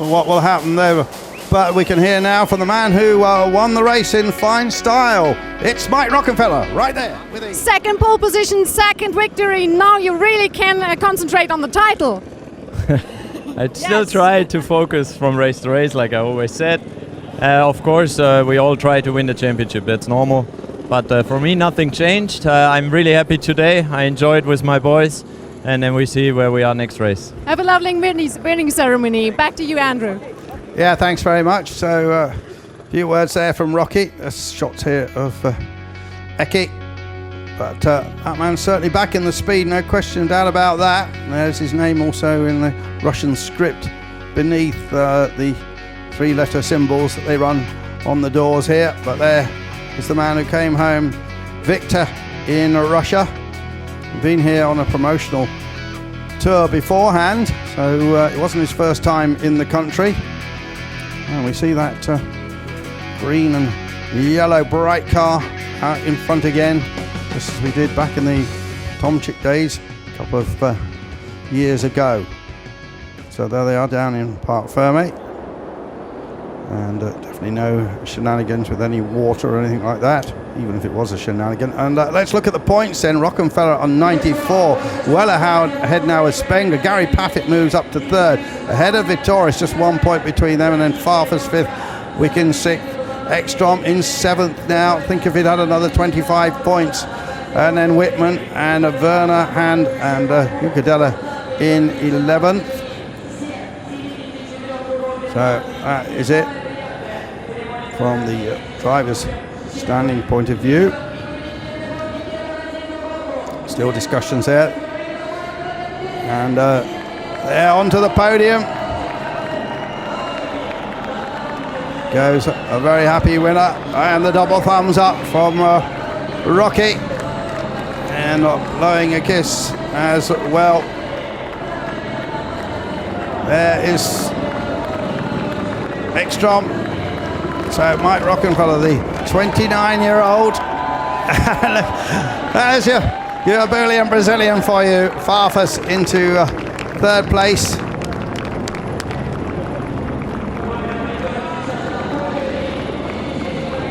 what will happen there. But we can hear now from the man who won the race in fine style. It's Mike Rockenfeller right there. With second pole position, second victory. Now you really can concentrate on the title. I still try to focus from race to race, like I always said. Of course, we all try to win the championship. That's normal. But for me, nothing changed. I'm really happy today. I enjoyed with my boys. And then we see where we are next race. Have a lovely winning ceremony. Back to you, Andrew. Yeah, thanks very much. So, a few words there from Rocky. There's shots here of Eki. But that man's certainly back in the speed, no question doubt about that. There's his name also in the Russian script beneath the 3-letter symbols that they run on the doors here. But there is the man who came home victor in Russia. Been here on a promotional tour beforehand, so it wasn't his first time in the country. And we see that green and yellow bright car out in front again, just as we did back in the Tomczyk days a couple of years ago. So there they are down in Parc Fermé, and definitely no shenanigans with any water or anything like that, even if it was a shenanigan. And let's look at the points then. Rockenfeller on 94, well ahead now of Spengler. Gary Paffett moves up to 3rd, ahead of Vitoris, just 1 point between them, and then Farfus 5th, Wickens 6th, Ekstrom in 7th now. Think if he'd had another 25 points. And then Whitman and Werner, Hand and Ucadella in 11th. So that is it from the driver's standing point of view. Still discussions there. And they're onto the podium. Goes a very happy winner, and the double thumbs up from Rocky, and blowing a kiss as well. There is Ekstrom. So Mike Rockenfeller, the 29-year-old. There's your Boolean Brazilian for you. Farfus into 3rd place.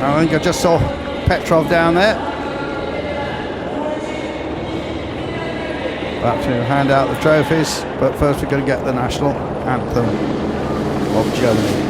I think I just saw Petrov down there. About to hand out the trophies, but first we're going to get the national anthem of Germany.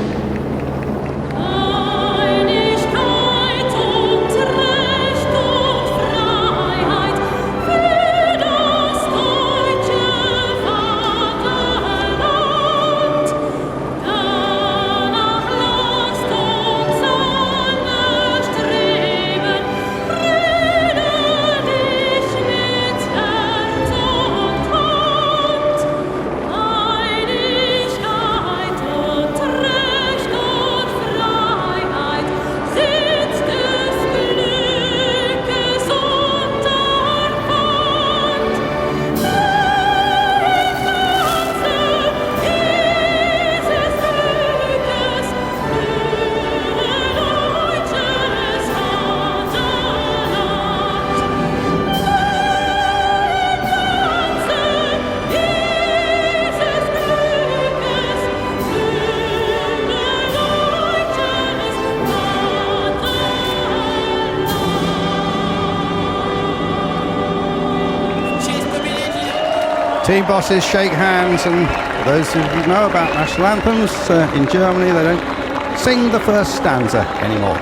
team bosses shake hands, and for those of you who know about national anthems, in Germany they don't sing the first stanza anymore.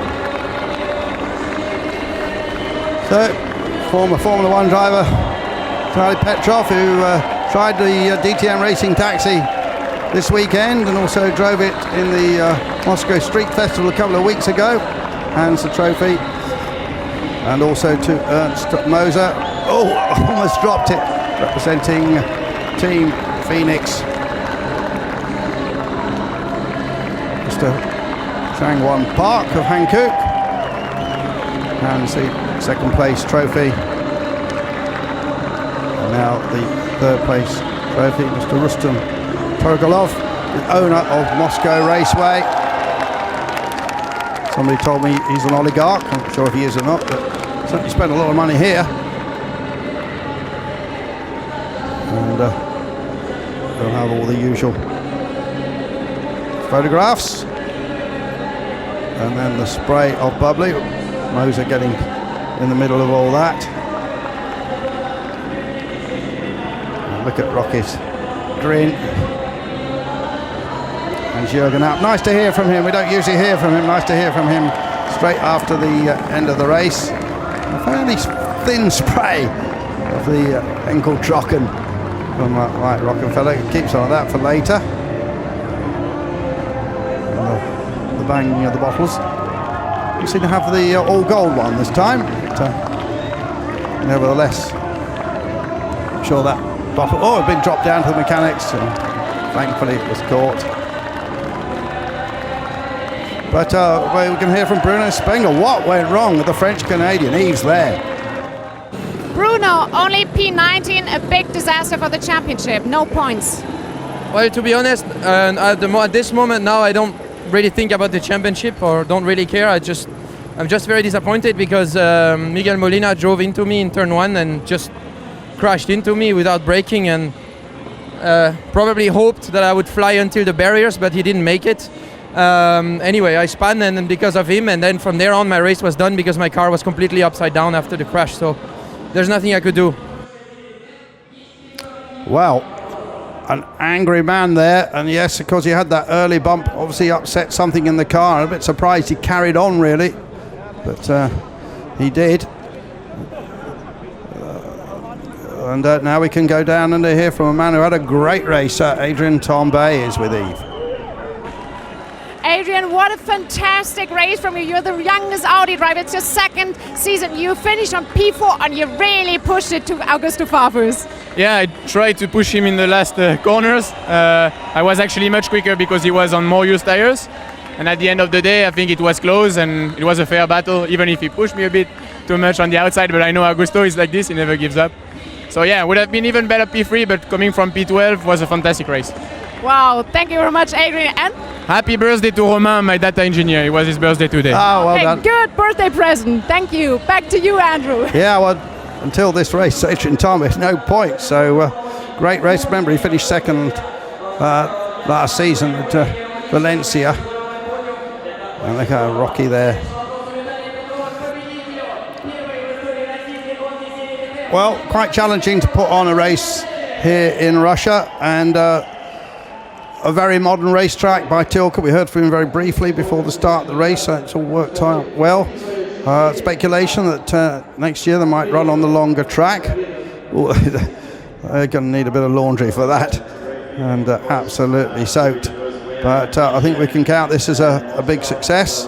So, former Formula 1 driver Charlie Petrov, who tried the DTM Racing Taxi this weekend and also drove it in the Moscow Street Festival a couple of weeks ago, hands the trophy. And also to Ernst Moser. Oh, almost dropped it, representing Team Phoenix. Mr. Changwon Park of Hankook. And the second place trophy. And now the third place trophy, Mr. Rustam Turgulov, the owner of Moscow Raceway. Somebody told me he's an oligarch. I'm not sure if he is or not, but certainly spent a lot of money here. And they'll have all the usual photographs. And then the spray of bubbly. Moser getting in the middle of all that. And look at Rocky's grin. And Jürgen App. Nice to hear from him. We don't usually hear from him. Nice to hear from him straight after the end of the race. A fairly thin spray of the Enkeltrocken from Mike Rockenfeller. Keep some of that for later. And the banging of the bottles. We seem to have the all gold one this time. But, nevertheless, I'm sure that bottle had been dropped down to the mechanics. Thankfully it was caught. But we can hear from Bruno Spengler. What went wrong with the French-Canadian? He's there. Bruno, only P19, a big disaster for the championship. No points. Well, to be honest, at this moment now, I don't really think about the championship or don't really care. I'm just very disappointed because Miguel Molina drove into me in turn 1 and just crashed into me without braking, and probably hoped that I would fly until the barriers, but he didn't make it. Anyway, I spun, and then because of him, and then from there on my race was done because my car was completely upside down after the crash, so there's nothing I could do. Well, an angry man there, and yes, of course he had that early bump, obviously upset something in the car. I'm a bit surprised he carried on really, but he did. And now we can go down and hear from a man who had a great race. Adrien Tambay is with Eve. Adrian, what a fantastic race from you. You're the youngest Audi driver. It's your second season. You finished on P4 and you really pushed it to Augusto Farfus. Yeah, I tried to push him in the last corners. I was actually much quicker because he was on more used tires. And at the end of the day, I think it was close and it was a fair battle, even if he pushed me a bit too much on the outside. But I know Augusto is like this, he never gives up. So yeah, would have been even better P3, but coming from P12 was a fantastic race. Wow, thank you very much, Adrian. And happy birthday to Romain, my data engineer. It was his birthday today. Oh, well done. Good birthday present. Thank you. Back to you, Andrew. Yeah, well, until this race, Adrian Tambay, no points. So great race. Remember, he finished second last season at Valencia. And look how rocky there. Well, quite challenging to put on a race here in Russia, and a very modern racetrack by Tilke. We heard from him very briefly before the start of the race, so it's all worked out well. Speculation that next year they might run on the longer track. They're going to need a bit of laundry for that, and absolutely soaked. But I think we can count this as a big success,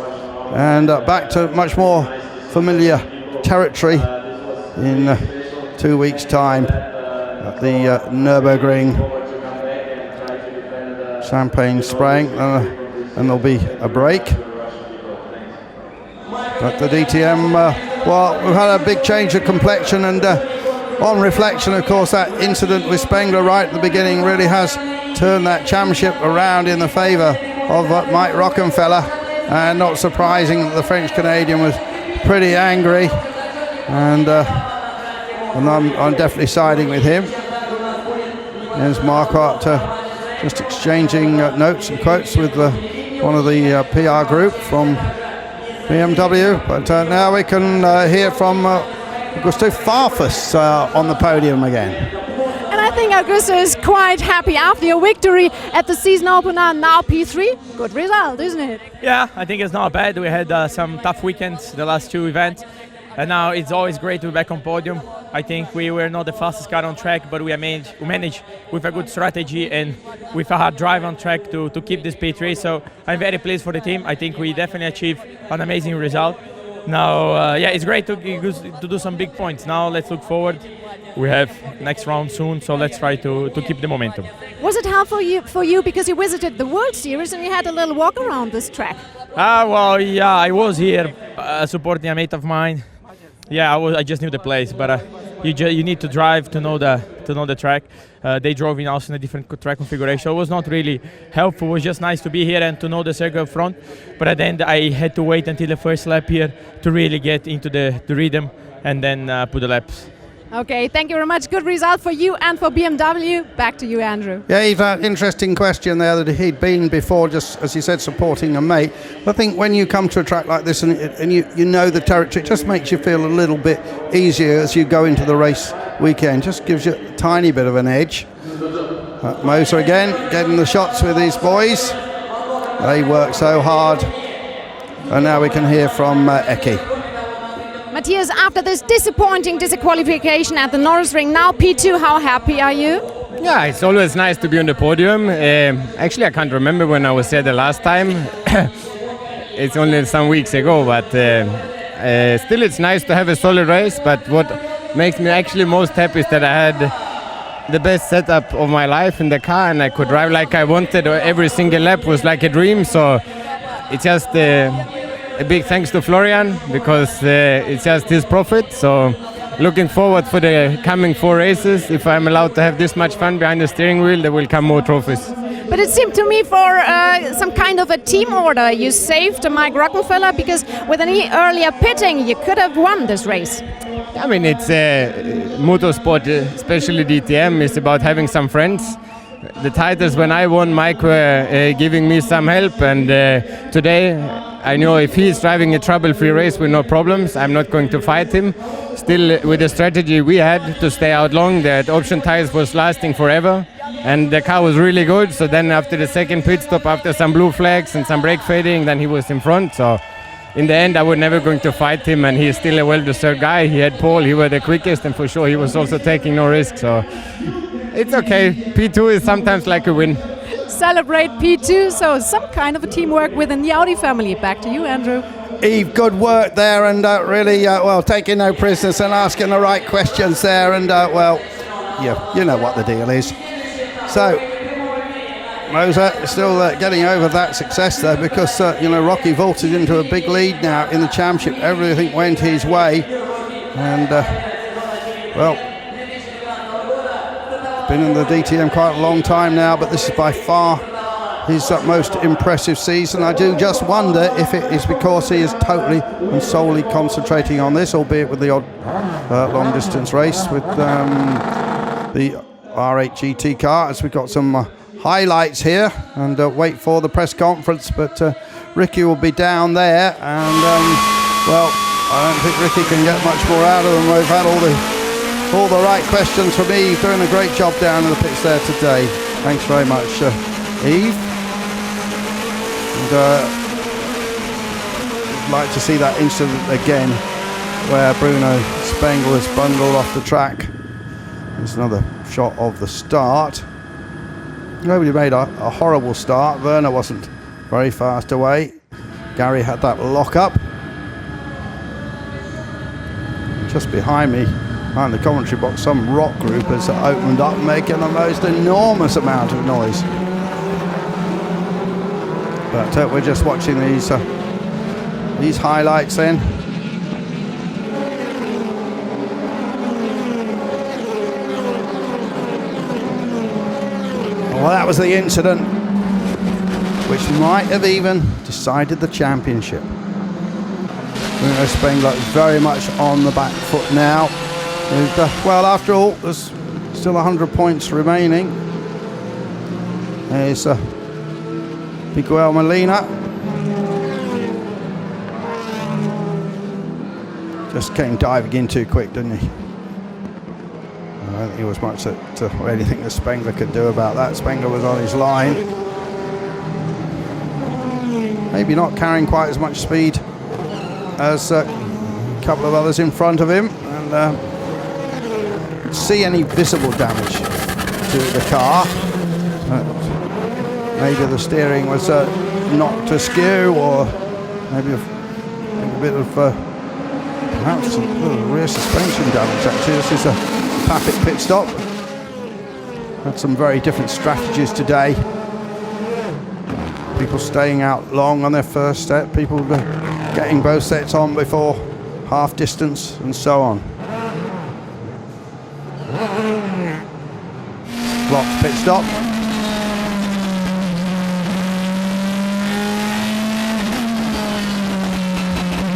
and back to much more familiar territory in 2 weeks' time at the Nürburgring. Champagne spraying, and there'll be a break. But the DTM, well, we've had a big change of complexion, and on reflection, of course, that incident with Spengler right at the beginning really has turned that championship around in the favour of Mike Rockenfeller, and not surprising that the French-Canadian was pretty angry, and I'm definitely siding with him. There's Marquardt just exchanging notes and quotes with one of the PR group from BMW. But now we can hear from Augusto Farfus on the podium again. And I I think Augusto is quite happy after your victory at the season opener. Now P3, good result, isn't it? Yeah, I think it's not bad. We had some tough weekends, the last two events, and now it's always great to be back on podium. I think we were not the fastest car on track, but we managed with a good strategy and with a hard drive on track to keep this P3. So I'm very pleased for the team. I think we definitely achieved an amazing result. Now, it's great to do some big points. Now let's look forward. We have next round soon, so let's try to keep the momentum. Was it helpful for you because you visited the World Series and you had a little walk around this track? Well, yeah, I was here supporting a mate of mine. Yeah, I just knew the place, but you need to drive to know the track. They drove in also in a different track configuration. It was not really helpful. It was just nice to be here and to know the circle up front. But at the end, I had to wait until the first lap here to really get into the rhythm and then put the laps. Okay, thank you very much. Good result for you and for BMW. Back to you, Andrew. Yeah, Eva, interesting question there that he'd been before, just as you said, supporting a mate. I think when you come to a track like this and you know the territory, it just makes you feel a little bit easier as you go into the race weekend. Just gives you a tiny bit of an edge. Moser again, getting the shots with these boys. They work so hard. And now we can hear from Eki. Matthias, after this disappointing disqualification at the Norris Ring, now P2, how happy are you? Yeah, it's always nice to be on the podium. Actually, I can't remember when I was there the last time. It's only some weeks ago, but still it's nice to have a solid race. But what makes me actually most happy is that I had the best setup of my life in the car and I could drive like I wanted. Every single lap was like a dream. So it's just a big thanks to Florian because it's just his profit. So looking forward for the coming 4 races. If I'm allowed to have this much fun behind the steering wheel, there will come more trophies. But it seemed to me for some kind of a team order. You saved Mike Rockenfeller because with any earlier pitting, you could have won this race. I mean, it's motorsport, especially DTM, is about having some friends. The titles when I won, Mike were giving me some help, and today I know if he's driving a trouble-free race with no problems, I'm not going to fight him. Still, with the strategy we had to stay out long, the option tires was lasting forever, and the car was really good. So then after the second pit stop, after some blue flags and some brake fading, then he was in front. So in the end, I was never going to fight him, and he's still a well-deserved guy. He had pole, he was the quickest, and for sure he was also taking no risk. So it's okay. P2 is sometimes like a win. Celebrate P2, so some kind of a teamwork within the Audi family. Back to you, Andrew. Eve, good work there, and really, taking no prisoners and asking the right questions there, and you know what the deal is. So Moser still getting over that success there because Rocky vaulted into a big lead now in the championship. Everything went his way, and been in the DTM quite a long time now, but this is by far his most impressive season. I do just wonder if it is because he is totally and solely concentrating on this, albeit with the odd long distance race with the R8 GT car, as we've got some highlights here, and wait for the press conference, but Ricky will be down there, and I don't think Ricky can get much more out of them. We've had all the right questions from Eve, doing a great job down in the pits there today. Thanks very much, Eve. And I'd like to see that incident again where Bruno Spengel is bundled off the track. There's another shot of the start. Nobody made a horrible start. Werner wasn't very fast away. Gary had that lock up. Just behind me, behind the commentary box, some rock group has opened up, making the most enormous amount of noise. But we're just watching these highlights then. Well, that was the incident which might have even decided the championship. Bruno Spengler is very much on the back foot now. After all, there's still 100 points remaining. There's Miguel Molina. Just came diving in too quick, didn't he? don't think there was much anything that Spengler could do about that. Spengler was on his line. Maybe not carrying quite as much speed as a couple of others in front of him. And see any visible damage to the car. Maybe the steering was knocked askew, or maybe a bit of perhaps a little rear suspension damage. Actually, this is a Paffett pit stop. Had some very different strategies today. People staying out long on their first set, people getting both sets on before half distance, and so on. Blocked pit stop.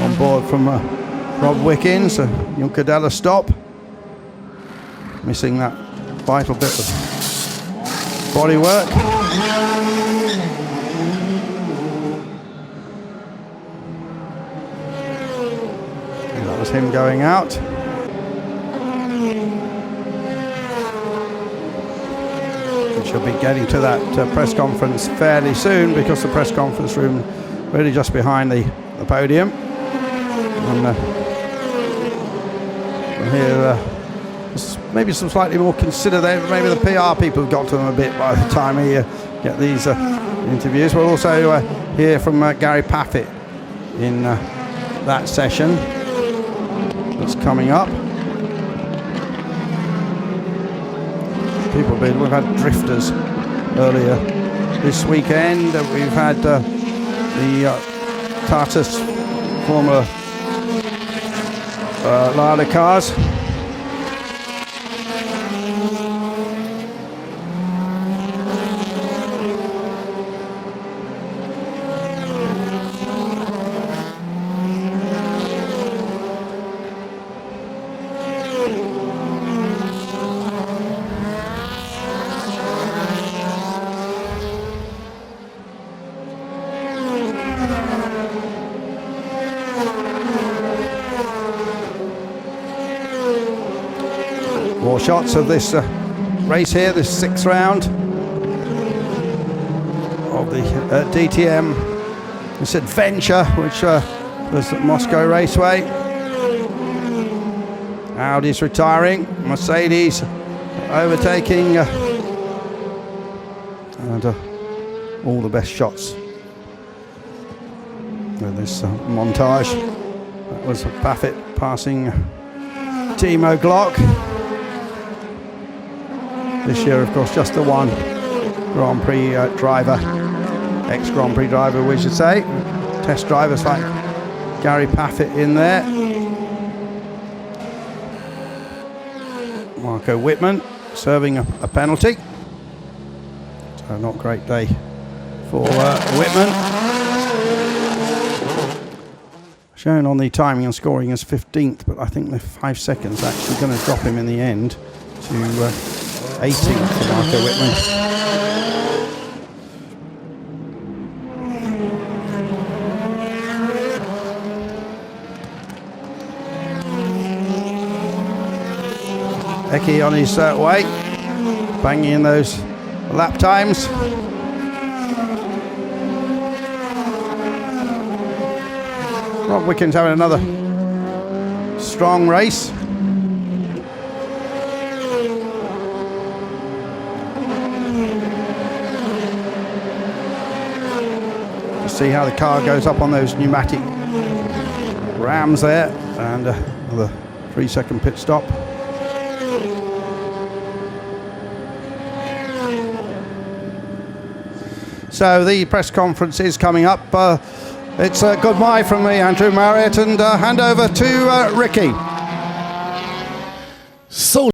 On board from Rob Wickens, a Juncadella stop. Missing that vital bit of bodywork. And that was him going out. We should be getting to that press conference fairly soon, because the press conference room really just behind the podium. And here, maybe some slightly more considered. Maybe the PR people have got to them a bit by the time we get these interviews. We'll also hear from Gary Paffett in that session that's coming up. We've had drifters earlier this weekend. We've had the Tartus Formula Lada cars. More shots of this race here, this sixth round of the DTM, this adventure, which was at Moscow Raceway. Audi's retiring, Mercedes overtaking, and all the best shots in this montage. That was Paffett passing Timo Glock. This year, of course, just the one Grand Prix driver, ex-Grand Prix driver, we should say. Test drivers like Gary Paffett in there. Marco Wittmann serving a penalty. So not a great day for Wittmann. Shown on the timing and scoring as 15th, but I think the 5 seconds actually going to drop him in the end to 18th for Marco Wittmann. Eki on his way, banging in those lap times. Rob Wickens having another strong race. See how the car goes up on those pneumatic rams there, and another 3-second pit stop. So the press conference is coming up. It's goodbye from me, Andrew Marriott, and hand over to Ricky. So